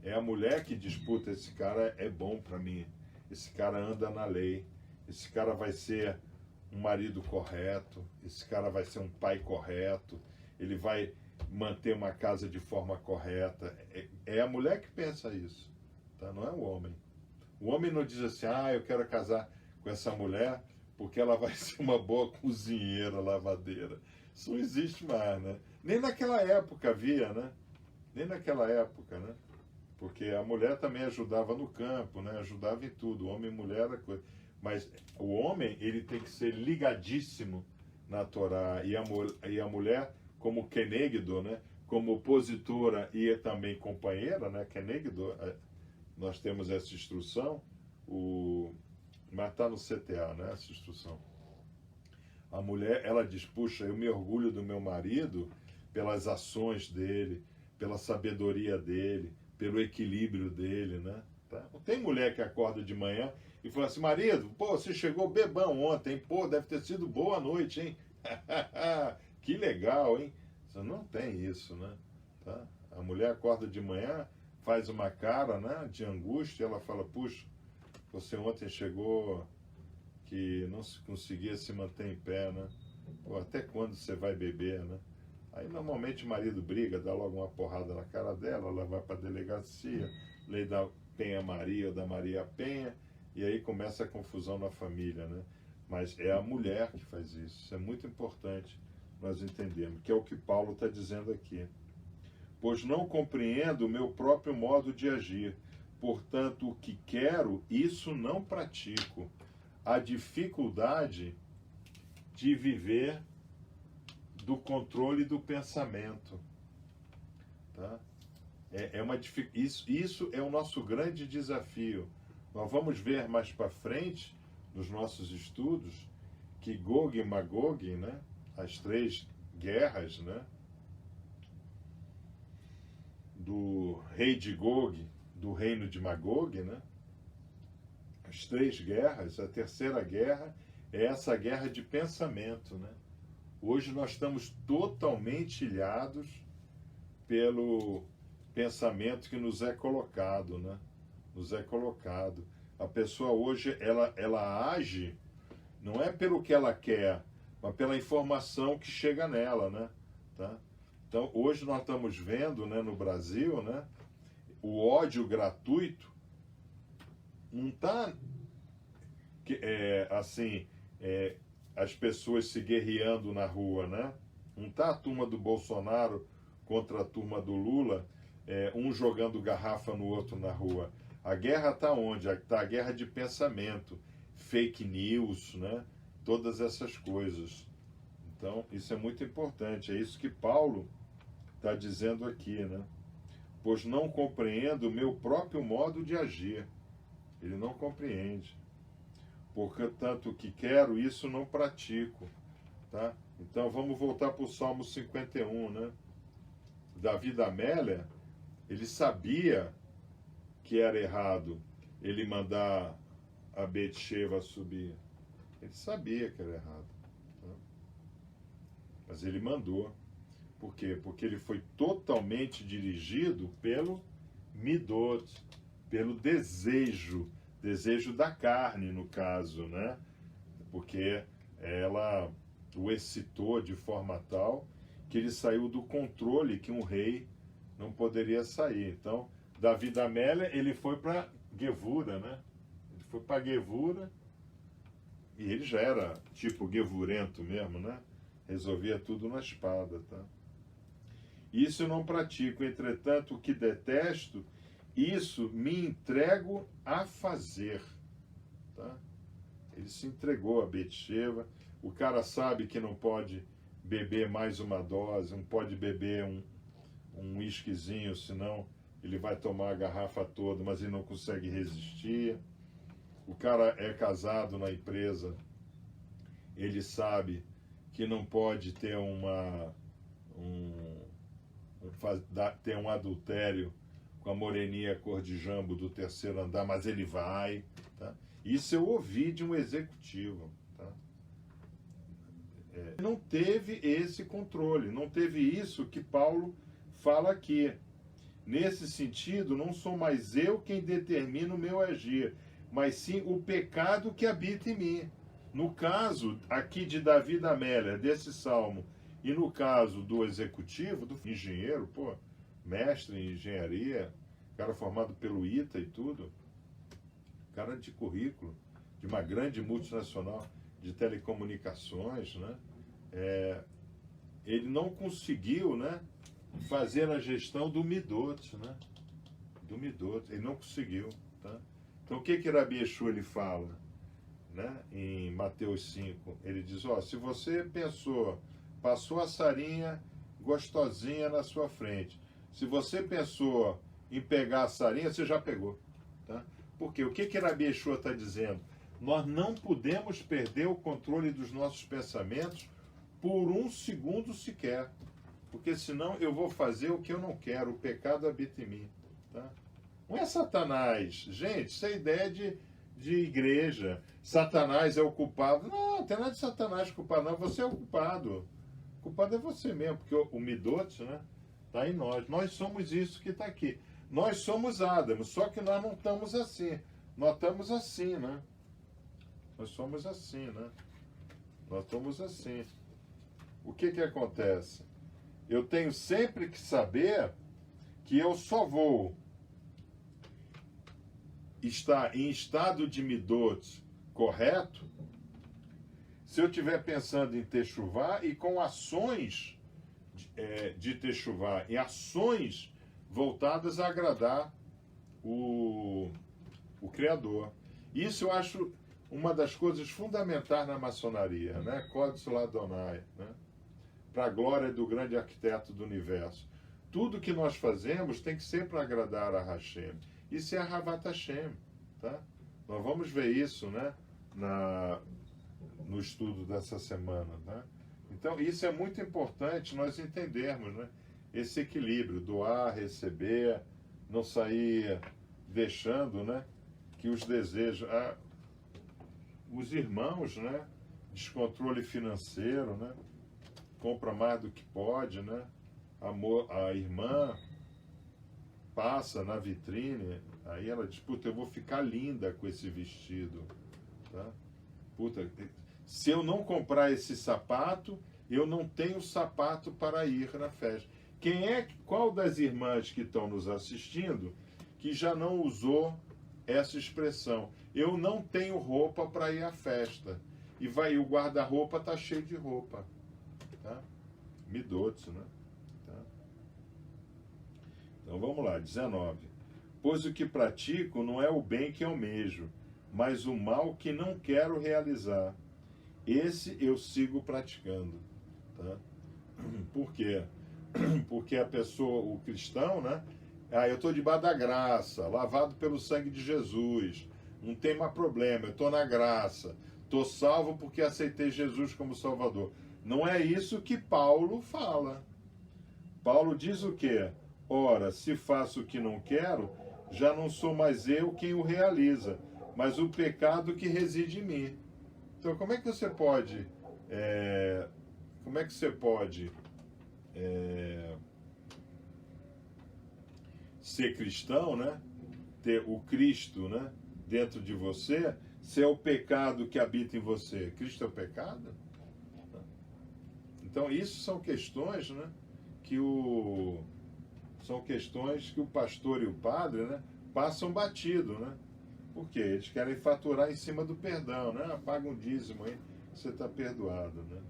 É a mulher que disputa, esse cara é bom para mim, esse cara anda na lei, esse cara vai ser um marido correto, esse cara vai ser um pai correto, ele vai manter uma casa de forma correta. É a mulher que pensa isso, tá? Não é o homem. O homem não diz assim, eu quero casar com essa mulher porque ela vai ser uma boa cozinheira, lavadeira. Isso não existe mais, né? Nem naquela época havia, né? Nem naquela época, né? Porque a mulher também ajudava no campo, né? Ajudava em tudo. O homem e mulher era coisa. Mas o homem, ele tem que ser ligadíssimo na Torá. E a mulher, como kenegdo, né? Como opositora e também companheira, né? Kenegdo, nós temos essa instrução. Mas está no CTA, né? Essa instrução. A mulher, ela diz, puxa, eu me orgulho do meu marido pelas ações dele, pela sabedoria dele, pelo equilíbrio dele, né? Tá? Não tem mulher que acorda de manhã e fala assim, marido, pô, você chegou bebão ontem, pô, deve ter sido boa noite, hein? Que legal, hein? Você não tem isso, né? Tá? A mulher acorda de manhã, faz uma cara, né, de angústia, ela fala, puxa, você ontem chegou que não conseguia se manter em pé, né? Pô, até quando você vai beber, né? Aí normalmente o marido briga, dá logo uma porrada na cara dela, ela vai para a delegacia, lei da Penha Maria ou da Maria Penha, e aí começa a confusão na família, né? Mas é a mulher que faz isso. Isso é muito importante nós entendermos, que é o que Paulo está dizendo aqui. Pois não compreendo o meu próprio modo de agir, portanto o que quero, isso não pratico. A dificuldade de viver do controle do pensamento, tá? Isso é o nosso grande desafio. Nós vamos ver mais para frente nos nossos estudos que Gog e Magog, né, as três guerras, né, do rei de Gog, do reino de Magog, né, as três guerras, a terceira guerra é essa guerra de pensamento, né? Hoje nós estamos totalmente ilhados pelo pensamento que nos é colocado, né? Nos é colocado. A pessoa hoje, ela age, não é pelo que ela quer, mas pela informação que chega nela, né? Tá? Então, hoje nós estamos vendo, né, no Brasil, né, o ódio gratuito não está as pessoas se guerreando na rua, né? Não está a turma do Bolsonaro contra a turma do Lula, um jogando garrafa no outro na rua. A guerra está onde? Está a guerra de pensamento, fake news, né? Todas essas coisas. Então, isso é muito importante. É isso que Paulo está dizendo aqui, né? Pois não compreendo o meu próprio modo de agir. Ele não compreende. Porque tanto que quero, isso não pratico. Tá? Então vamos voltar para o Salmo 51, né? Davi da Amélia, ele sabia que era errado ele mandar a Betsheva subir. Ele sabia que era errado. Tá? Mas ele mandou. Por quê? Porque ele foi totalmente dirigido pelo midot, pelo desejo da carne, no caso, né? Porque ela o excitou de forma tal que ele saiu do controle que um rei não poderia sair. Então, Davi da Amélia, ele foi para Gevura, né? Ele foi para Gevura e ele já era tipo gevurento mesmo, né? Resolvia tudo na espada, tá? Isso eu não pratico, entretanto, o que detesto, isso me entrego a fazer, tá? Ele se entregou a Betsheva. O cara sabe que não pode beber mais uma dose, não pode beber um whiskyzinho, senão ele vai tomar a garrafa toda, mas ele não consegue resistir. O cara é casado na empresa, ele sabe que não pode ter ter um adultério com a moreninha cor de jambo do terceiro andar, mas ele vai, tá? Isso eu ouvi de um executivo, tá? Não teve esse controle, não teve isso que Paulo fala aqui. Nesse sentido, não sou mais eu quem determina o meu agir, mas sim o pecado que habita em mim. No caso aqui de Davi da Amélia, desse salmo, e no caso do executivo, do engenheiro, mestre em engenharia, cara formado pelo ITA e tudo, cara de currículo, de uma grande multinacional de telecomunicações, né? Ele não conseguiu, né, fazer a gestão do midot, né? Do midot, ele não conseguiu, tá? Então o que Rabi Yeshua ele fala, né, em Mateus 5? Ele diz, se você passou a sarinha gostosinha na sua frente, se você pensou em pegar a sarinha, você já pegou, tá? Porque o que Rabi Yeshua está dizendo? Nós não podemos perder o controle dos nossos pensamentos por um segundo sequer, porque senão eu vou fazer o que eu não quero, o pecado habita em mim, tá? Não é Satanás, gente, isso é ideia de igreja. Satanás é o culpado. Não tem nada de Satanás culpado, não, você é o culpado. O culpado é você mesmo, porque o midot, né, está em nós. Nós somos isso que está aqui. Nós somos Adamo, só que nós não estamos assim. Nós estamos assim, né? Nós somos assim, né? Nós estamos assim. O que acontece? Eu tenho sempre que saber que eu só vou estar em estado de midot correto se eu estiver pensando em techuvá e com ações de techuvá, e ações voltadas a agradar o Criador. Isso eu acho uma das coisas fundamentais na maçonaria, né? Kodesh Ladonai, né? Para a glória do grande arquiteto do universo. Tudo que nós fazemos tem que ser para agradar a Hashem. Isso é a Havat Hashem, tá? Nós vamos ver isso, né, no estudo dessa semana, né? Então, isso é muito importante nós entendermos, né? Esse equilíbrio, doar, receber, não sair deixando, né, que os desejos... os irmãos, né, descontrole financeiro, né, compra mais do que pode, né, a irmã passa na vitrine, aí ela diz, eu vou ficar linda com esse vestido, tá? Se eu não comprar esse sapato, eu não tenho sapato para ir na festa. Qual das irmãs que estão nos assistindo que já não usou essa expressão? Eu não tenho roupa para ir à festa. E o guarda-roupa está cheio de roupa. Tá? Midot, né? Tá? Então vamos lá, 19. Pois o que pratico não é o bem que almejo, mas o mal que não quero realizar. Esse eu sigo praticando. Tá? Por quê? Porque a pessoa, o cristão, né? Eu estou debaixo da graça, lavado pelo sangue de Jesus. Não tem mais problema, eu estou na graça. Estou salvo porque aceitei Jesus como Salvador. Não é isso que Paulo fala. Paulo diz o quê? Ora, se faço o que não quero, já não sou mais eu quem o realiza, mas o pecado que reside em mim. Então, como é que você pode, como é que você pode ser cristão, né? Ter o Cristo, né, dentro de você, se é o pecado que habita em você? Cristo é o pecado? Então, isso são questões, né, são questões que o pastor e o padre, né, passam batido, né? Porque eles querem faturar em cima do perdão, né? Paga um dízimo aí, você está perdoado, né?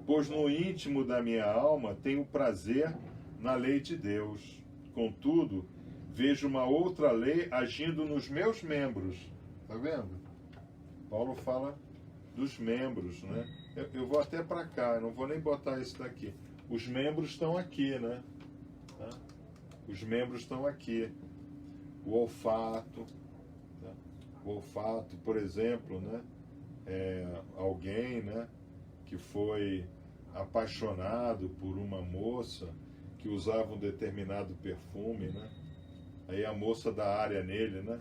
Pois no íntimo da minha alma tenho prazer na lei de Deus. Contudo, vejo uma outra lei agindo nos meus membros. Está vendo? Paulo fala dos membros, né? Eu vou até para cá, eu não vou nem botar esse daqui. Os membros estão aqui, né? Tá? Os membros estão aqui. O olfato. Tá? O olfato, por exemplo, né? Alguém, né, que foi apaixonado por uma moça que usava um determinado perfume, né? Aí a moça dá área nele, né?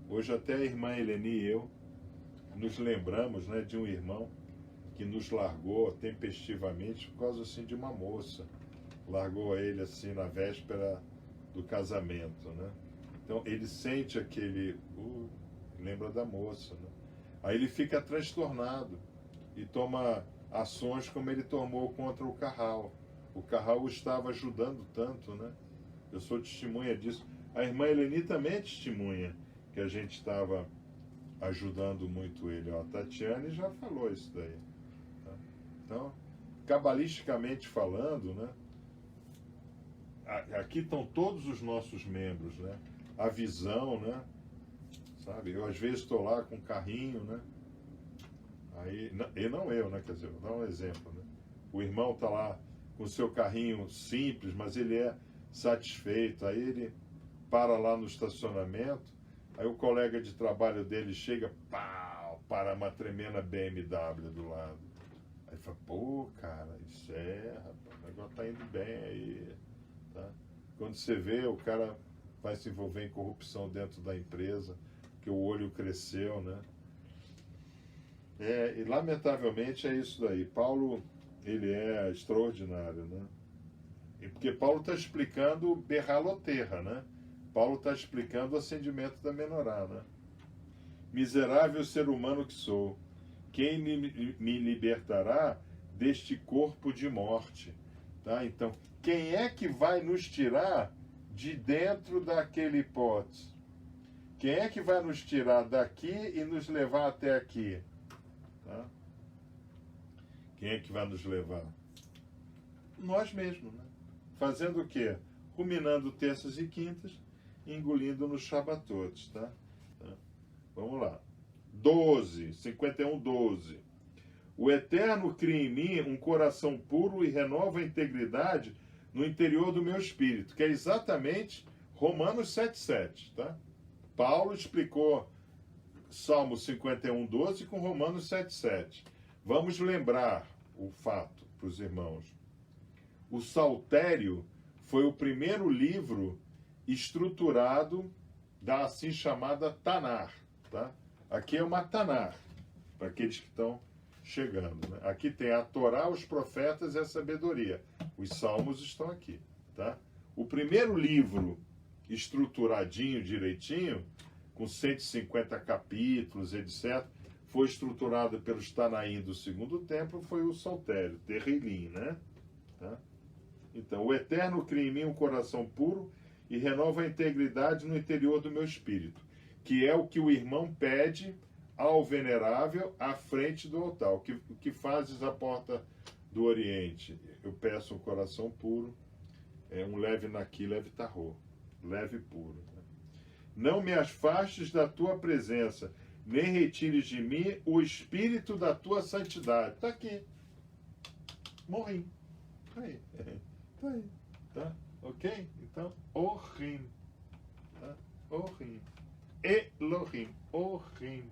Hoje até a irmã Eleni e eu nos lembramos, né, de um irmão que nos largou tempestivamente por causa assim de uma moça. Largou ele assim na véspera do casamento, né? Então ele sente aquele, lembra da moça, né? Aí ele fica transtornado e toma ações como ele tomou contra o Carral. O Carral o estava ajudando tanto, né? Eu sou testemunha disso. A irmã Eleni também é testemunha que a gente estava ajudando muito ele. Ó, a Tatiane já falou isso daí. Tá? Então, cabalisticamente falando, né? Aqui estão todos os nossos membros, né? A visão, né? Sabe? Eu às vezes estou lá com um carrinho, né? Aí, e não eu, né? Quer dizer, vou dar um exemplo, né? O irmão está lá com o seu carrinho simples, mas ele é satisfeito. Aí ele para lá no estacionamento, aí o colega de trabalho dele chega, pau, para uma tremenda BMW do lado. Aí fala, pô, cara, isso rapaz, o negócio tá indo bem aí, tá? Quando você vê, o cara vai se envolver em corrupção dentro da empresa, que o olho cresceu, né? E lamentavelmente é isso daí. Paulo, ele é extraordinário, né? E porque Paulo está explicando Berraloterra, né? Paulo está explicando o acendimento da menorá, né? Miserável ser humano que sou, quem me libertará deste corpo de morte? Tá? Então, quem é que vai nos tirar de dentro daquele pote? Quem é que vai nos tirar daqui e nos levar até aqui? Tá? Quem é que vai nos levar? Nós mesmos, né? Fazendo o quê? Ruminando terças e quintas, engolindo nos Shabbatot, tá? Vamos lá. 51:12. O Eterno cria em mim um coração puro e renova a integridade no interior do meu espírito, que é exatamente Romanos 7:7, tá? Paulo explicou Salmo 51:12 com Romanos 7:7. Vamos lembrar o fato para os irmãos. O Saltério foi o primeiro livro estruturado da assim chamada Tanar, tá? Aqui é uma Tanar, para aqueles que estão chegando, né? Aqui tem a Torá, os profetas e a sabedoria. Os salmos estão aqui, tá? O primeiro livro estruturadinho, direitinho, com 150 capítulos, etc., foi estruturado pelos Tanaim do Segundo Templo, foi o Saltério, Terrilim, né? Tá? Então, o Eterno cria em mim um coração puro e renova a integridade no interior do meu espírito, que é o que o irmão pede ao venerável à frente do altar. O que fazes à porta do Oriente? Eu peço um coração puro, um leve naqui, leve tarô, leve puro. Não me afastes da tua presença, nem retires de mim o espírito da tua santidade. Está aqui. Morri. Está aí. Está aí. Tá? Ok? Então, Ohim. Tá? Ohim. Elohim. Ohim.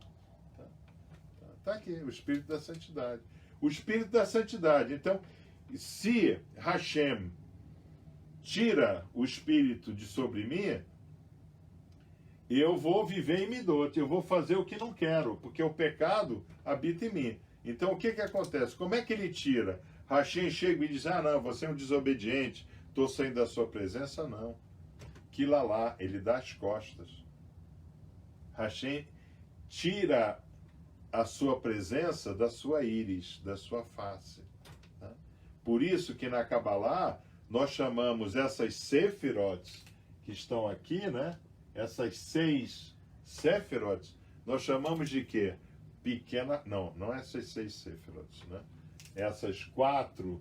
Tá aqui, o espírito da santidade. O espírito da santidade. Então, se Hashem tira o espírito de sobre mim, eu vou viver em Midot, eu vou fazer o que não quero, porque o pecado habita em mim. Então o que acontece? Como é que ele tira? Hashem chega e diz, não, você é um desobediente, estou saindo da sua presença, não. Quilalá, ele dá as costas. Hashem tira a sua presença da sua íris, da sua face. Tá? Por isso que na Kabbalah nós chamamos essas Sefirot que estão aqui, né? Essas 6 Sefirot, nós chamamos de quê? Pequena. Não essas 6 Sefirot, né? Essas 4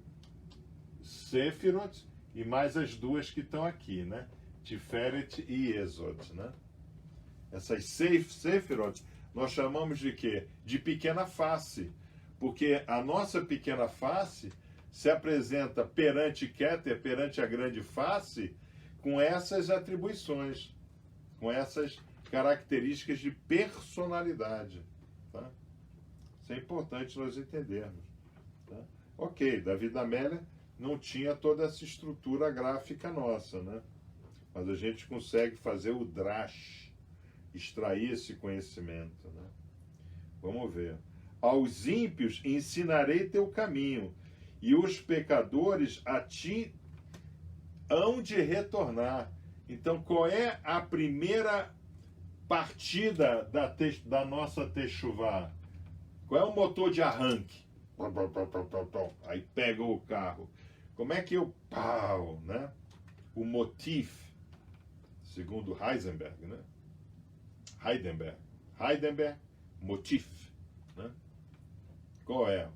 Sefirot e mais as 2 que estão aqui, né? Tiferet e Yesod, né? Essas 6 Sefirot nós chamamos de quê? De pequena face, porque a nossa pequena face se apresenta perante Keter, perante a grande face, com essas atribuições, com essas características de personalidade. Tá? Isso é importante nós entendermos. Tá? Ok, Davi da Amélia não tinha toda essa estrutura gráfica nossa, né? Mas a gente consegue fazer o drash, extrair esse conhecimento. Né? Vamos ver. Aos ímpios ensinarei teu caminho, e os pecadores a ti hão de retornar. Então, qual é a primeira partida da nossa techuvá? Qual é o motor de arranque? Aí pega o carro. Como é que eu pau, né? O motif, segundo Heisenberg, né? Heidenberg, motif, né? Qual é?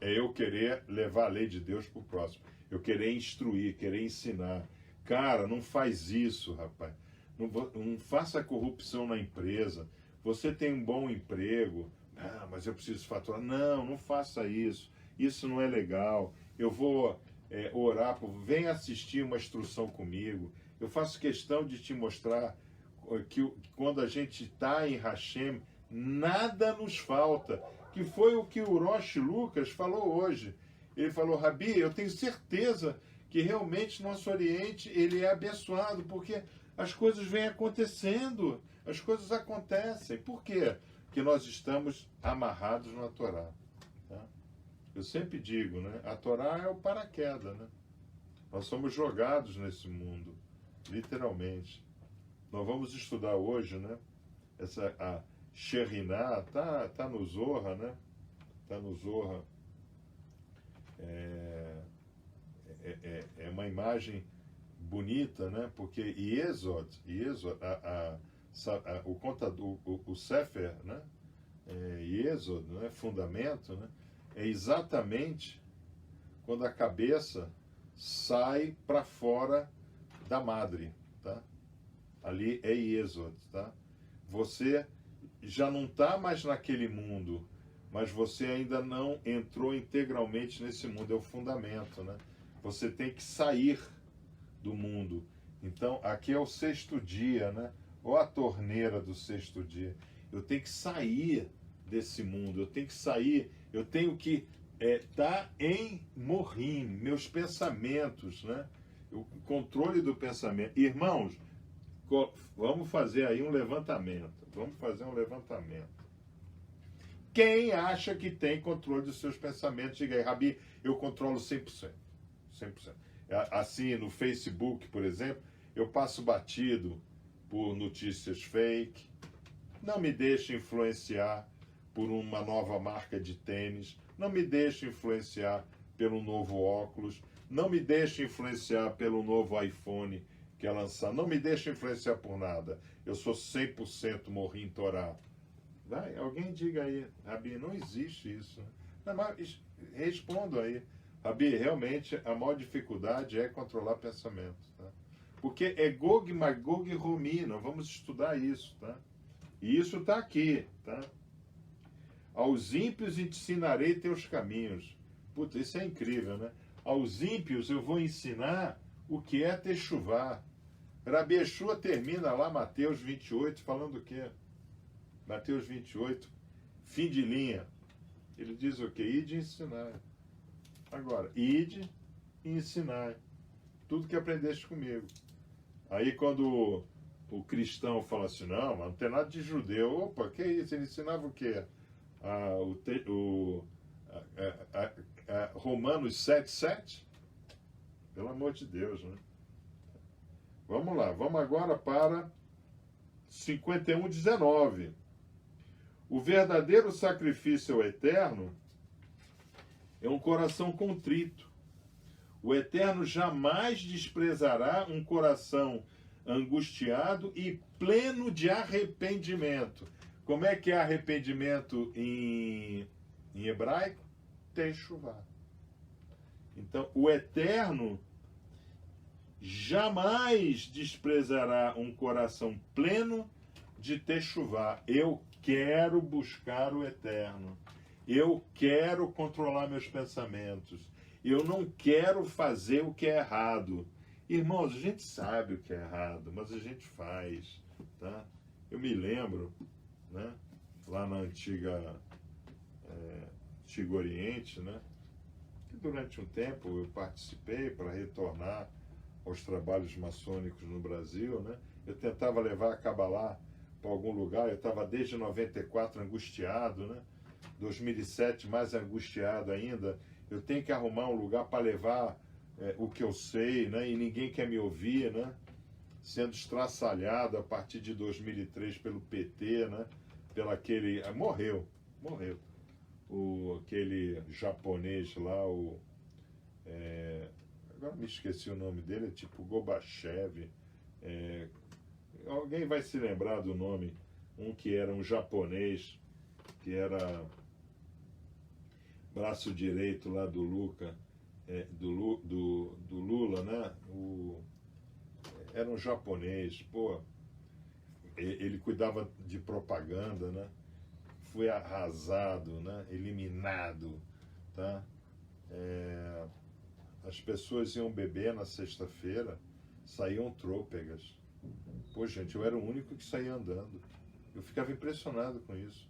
É eu querer levar a lei de Deus para o próximo. Eu querer instruir, querer ensinar. Cara, não faz isso, rapaz. Não faça corrupção na empresa. Você tem um bom emprego. Mas eu preciso faturar. Não faça isso. Isso não é legal. Eu vou orar. Vem assistir uma instrução comigo. Eu faço questão de te mostrar que quando a gente está em Hashem, nada nos falta. Que foi o que o Rosh Lucas falou hoje. Ele falou, Rabi, eu tenho certeza que realmente nosso Oriente ele é abençoado, porque as coisas vêm acontecendo, as coisas acontecem. Por quê? Porque nós estamos amarrados na Torá. Tá? Eu sempre digo, né? A Torá é o paraquedas, né? Nós somos jogados nesse mundo, literalmente. Nós vamos estudar hoje, né? A Sheriná, tá no Zohar, né? Tá no Zohar. É uma imagem bonita, né? Porque Yesod, o contador, o Sefer, né? Yesod, né? Fundamento, né? É exatamente quando a cabeça sai para fora da madre, tá? Ali é Yesod, tá? Você já não está mais naquele mundo, mas você ainda não entrou integralmente nesse mundo, é o fundamento, né? Você tem que sair do mundo. Então, aqui é o 6º dia, né? Ou a torneira do 6º dia. Eu tenho que sair desse mundo, eu tenho que sair, eu tenho que estar em Morim, meus pensamentos, né? O controle do pensamento. Irmãos, vamos fazer aí um levantamento. Quem acha que tem controle dos seus pensamentos, diga aí, Rabi, eu controlo 100%. 100%. Assim, no Facebook, por exemplo, eu passo batido por notícias fake, não me deixo influenciar por uma nova marca de tênis, não me deixo influenciar pelo novo óculos, não me deixo influenciar pelo novo iPhone que é lançado, não me deixo influenciar por nada. Eu sou 100% Morim Torá. Vai, alguém diga aí, Rabi, não existe isso. Não, mas respondo aí. Rabi, realmente a maior dificuldade é controlar pensamento. Tá? Porque é Gog, Magog e Romi, nós vamos estudar isso. Tá? E isso está aqui. Tá? Aos ímpios ensinarei teus caminhos. Puta, isso é incrível, né? Aos ímpios eu vou ensinar o que é techuvá. Rabi Yeshua termina lá Mateus 28 falando o quê? Mateus 28, fim de linha. Ele diz o quê? Ide e ensinar. Agora, ide e ensinar. Tudo que aprendeste comigo. Aí quando o cristão fala assim, não, mas não tem nada de judeu. Opa, que isso? Ele ensinava o quê? Romanos 7,7? Pelo amor de Deus, né? Vamos lá, vamos agora para 51:19. O verdadeiro sacrifício ao Eterno é um coração contrito. O Eterno jamais desprezará um coração angustiado e pleno de arrependimento. Como é que é arrependimento em hebraico? Teshuvah. Então, o Eterno jamais desprezará um coração pleno de Teshuvah. Eu quero buscar o Eterno. Eu quero controlar meus pensamentos. Eu não quero fazer o que é errado. Irmãos, a gente sabe o que é errado, mas a gente faz. Tá? Eu me lembro, né, lá na Antigo Oriente, né, que durante um tempo eu participei para retornar aos trabalhos maçônicos no Brasil. Né, eu tentava levar a Kabbalah para algum lugar, eu estava desde 94 angustiado, né, 2007 mais angustiado ainda. Eu tenho que arrumar um lugar para levar o que eu sei, né? E ninguém quer me ouvir, né? Sendo estraçalhado a partir de 2003 pelo PT, né? Pelo aquele... morreu. Aquele japonês lá, agora me esqueci o nome dele, é tipo Gorbachev. Alguém vai se lembrar do nome. Um que era um japonês, que era braço direito lá do Lula, né? Era um japonês, pô. Ele cuidava de propaganda, né? Foi arrasado, né? Eliminado, tá? As pessoas iam beber na sexta-feira, saíam trôpegas. Pô, gente, eu era o único que saía andando. Eu ficava impressionado com isso.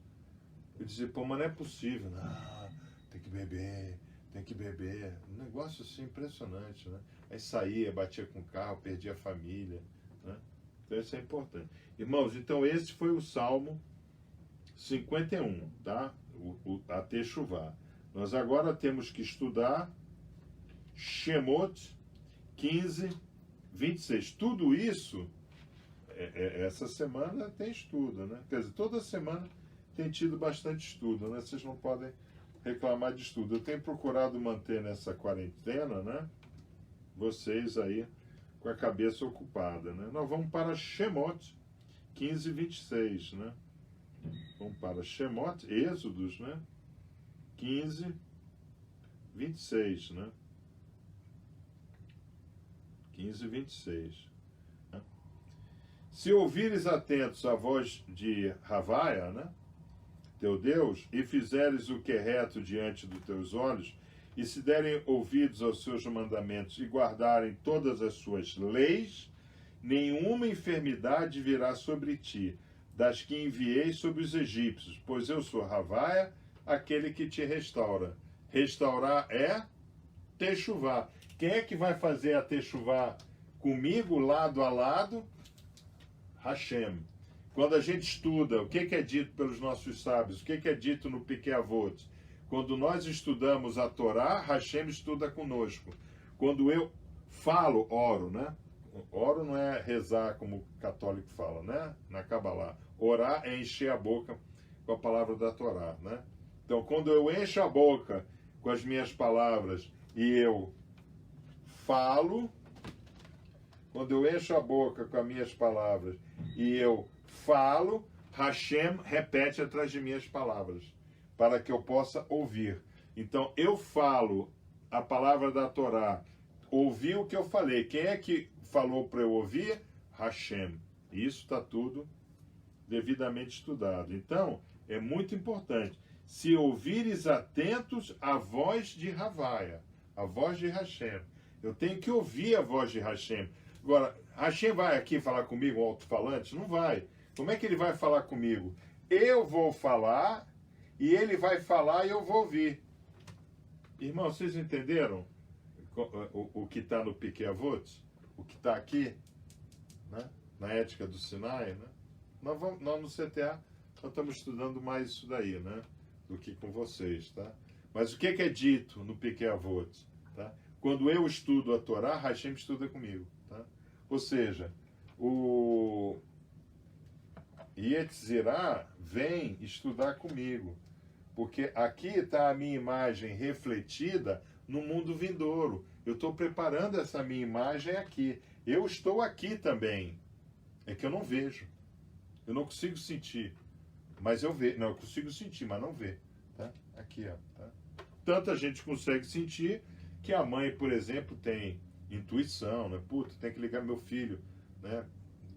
Eu dizia, pô, mas não é possível. Não, tem que beber. Um negócio assim impressionante, né? Aí saía, batia com o carro, perdia a família, né? Então isso é importante. Irmãos, então esse foi o Salmo 51, tá? A Teshuvah. Nós agora temos que estudar Shemot 15:26. Tudo isso, essa semana tem estudo, né? Quer dizer, toda semana tem tido bastante estudo, né? Vocês não podem reclamar de estudo. Eu tenho procurado manter nessa quarentena, né? Vocês aí com a cabeça ocupada, né? Nós vamos para Shemot 15:26, né? Vamos para Shemot, Êxodos, né? 15:26, né? 15:26. Né? Se ouvires atentos a voz de Havaia, né? Teu Deus, e fizeres o que é reto diante dos teus olhos, e se derem ouvidos aos seus mandamentos e guardarem todas as suas leis, nenhuma enfermidade virá sobre ti, das que enviei sobre os egípcios, pois eu sou Havaia, aquele que te restaura. Restaurar é Teshuvah. Quem é que vai fazer a Teshuvah comigo, lado a lado? Hashem. Quando a gente estuda, o que é dito pelos nossos sábios? O que é dito no Pirkei Avot? Quando nós estudamos a Torá, Hashem estuda conosco. Quando eu falo, oro, né? Oro não é rezar como o católico fala, né? Na Kabbalah. Orar é encher a boca com a palavra da Torá, né? Então, quando eu encho a boca com as minhas palavras e eu falo, quando eu encho a boca com as minhas palavras e eu falo, Hashem repete atrás de minhas palavras, para que eu possa ouvir. Então, eu falo a palavra da Torá, ouvi o que eu falei. Quem é que falou para eu ouvir? Hashem. Isso está tudo devidamente estudado. Então, é muito importante. Se ouvires atentos à voz de Havaia, a voz de Hashem. Eu tenho que ouvir a voz de Hashem. Agora, Hashem vai aqui falar comigo, um alto-falante? Não vai. Como é que ele vai falar comigo? Eu vou falar, e ele vai falar e eu vou ouvir. Irmão, vocês entenderam o que está no Pirkei Avot? O que está aqui? Né? na ética do Sinai, né? Nós no CTA nós estamos estudando mais isso daí, né? Do que com vocês, tá? Mas o que é dito no Pirkei Avot, tá? Quando eu estudo a Torá, Hashem estuda comigo, tá? Ou seja, o Yetzirah vem estudar comigo, porque aqui está a minha imagem refletida no mundo vindouro. Eu estou preparando essa minha imagem aqui. Eu estou aqui também. É que eu não vejo. Eu não consigo sentir. Mas eu vejo. Não, eu consigo sentir, mas não ver. Tá? Aqui, ó. Tá? Tanta gente consegue sentir que a mãe, por exemplo, tem intuição, né? Puta, tem que ligar meu filho, né?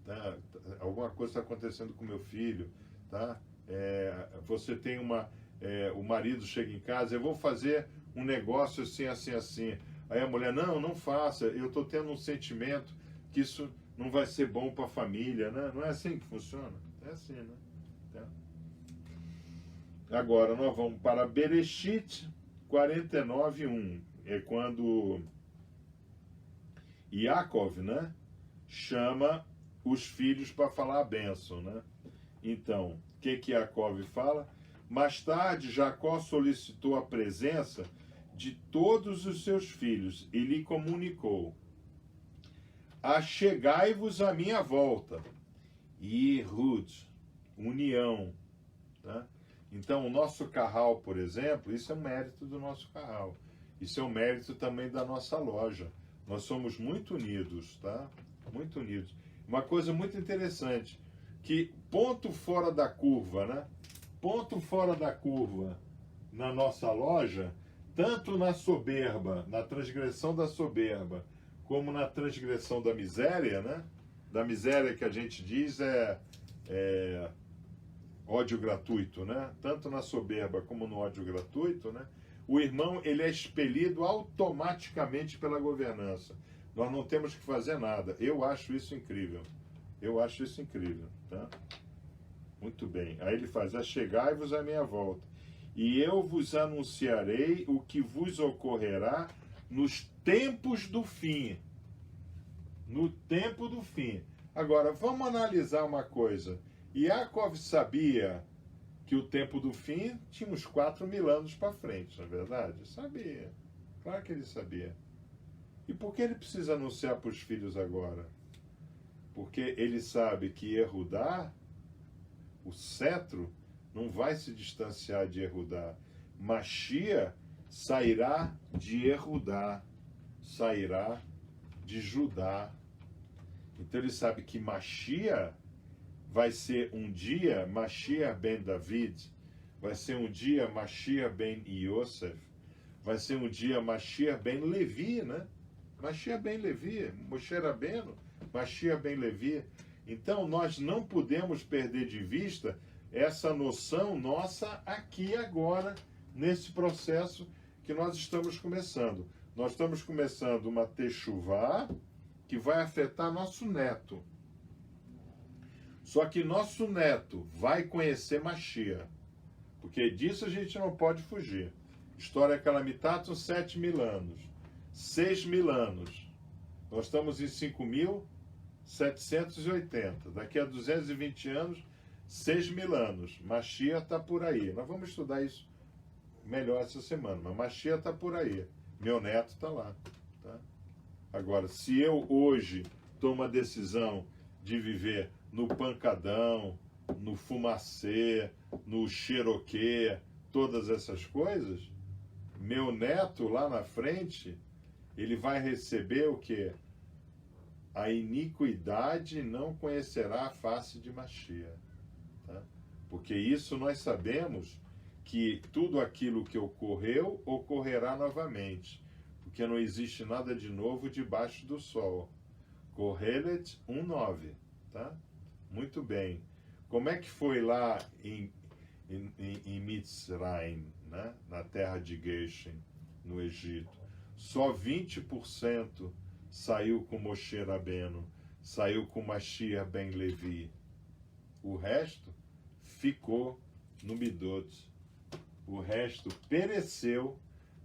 Tá? Alguma coisa está acontecendo com meu filho, tá? Você tem o marido chega em casa, eu vou fazer um negócio assim, assim, assim. Aí a mulher, não faça, eu estou tendo um sentimento que isso não vai ser bom para a família, né? Não é assim que funciona? É assim, né? Tá? Agora, nós vamos para Bereshit 49:1. É quando Yaakov, né, chama os filhos para falar a bênção, né? Então, o que Yaakov fala? Mais tarde, Jacó solicitou a presença de todos os seus filhos e lhe comunicou: achegai-vos à minha volta. Yehud, união. Tá? Então, o nosso carral, por exemplo, isso é um mérito do nosso carral. Isso é um mérito também da nossa loja. Nós somos muito unidos, tá? Muito unidos. Uma coisa muito interessante, que ponto fora da curva, né? Ponto fora da curva na nossa loja, tanto na soberba, na transgressão da soberba, como na transgressão da miséria, né? Da miséria que a gente diz é ódio gratuito, né? Tanto na soberba como no ódio gratuito, né? O irmão, ele é expelido automaticamente pela governança. Nós não temos que fazer nada. Eu acho isso incrível. Eu acho isso incrível, tá? Muito bem. Aí ele faz: achegai-vos à minha volta, e eu vos anunciarei o que vos ocorrerá nos tempos do fim. No tempo do fim. Agora, vamos analisar uma coisa. Yaakov sabia que o tempo do fim tinha uns 4.000 anos para frente, não é verdade? Sabia. Claro que ele sabia. E por que ele precisa anunciar para os filhos agora? Porque ele sabe que Yehudá, o cetro, não vai se distanciar de Yehudá. Mashiach sairá de Yehudá, sairá de Judá. Então ele sabe que Mashiach vai ser um dia Mashiach ben David, vai ser um dia Mashiach ben Yosef, vai ser um dia Mashiach ben Levi, né? Mashiach ben Levi, Moshe Rabbeinu, Mashiach ben Levi. Então nós não podemos perder de vista essa noção nossa aqui agora, nesse processo que nós estamos começando. Nós estamos começando uma techuvá que vai afetar nosso neto. Só que nosso neto vai conhecer Mashiach, porque disso a gente não pode fugir. História Calamitatum, 7.000 anos. 6.000 anos. Nós estamos em 5.780. Daqui a 220 anos, 6.000 anos. Mashiach está por aí. Nós vamos estudar isso melhor essa semana, mas Mashiach está por aí. Meu neto está lá. Tá? Agora, se eu hoje tomo a decisão de viver no pancadão, no fumacê, no Cherokee, todas essas coisas, meu neto lá na frente, ele vai receber o quê? A iniquidade não conhecerá a face de Mashiach. Tá? Porque isso nós sabemos que tudo aquilo que ocorreu, ocorrerá novamente. Porque não existe nada de novo debaixo do sol. Kohelet 1:9, tá? Muito bem. Como é que foi lá em Mitzrayim, né? Na terra de Geshem, no Egito? Só 20% saiu com Moshe Rabbeinu, saiu com Mashiach ben Levi. O resto ficou no Midot. O resto pereceu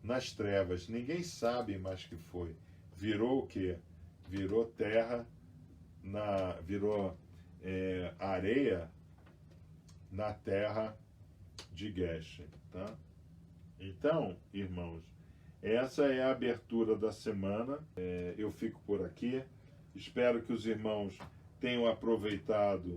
nas trevas. Ninguém sabe mais que foi. Virou o quê? Virou terra virou areia na terra de Geshem, tá? Então, irmãos, essa é a abertura da semana. Eu fico por aqui. Espero que os irmãos tenham aproveitado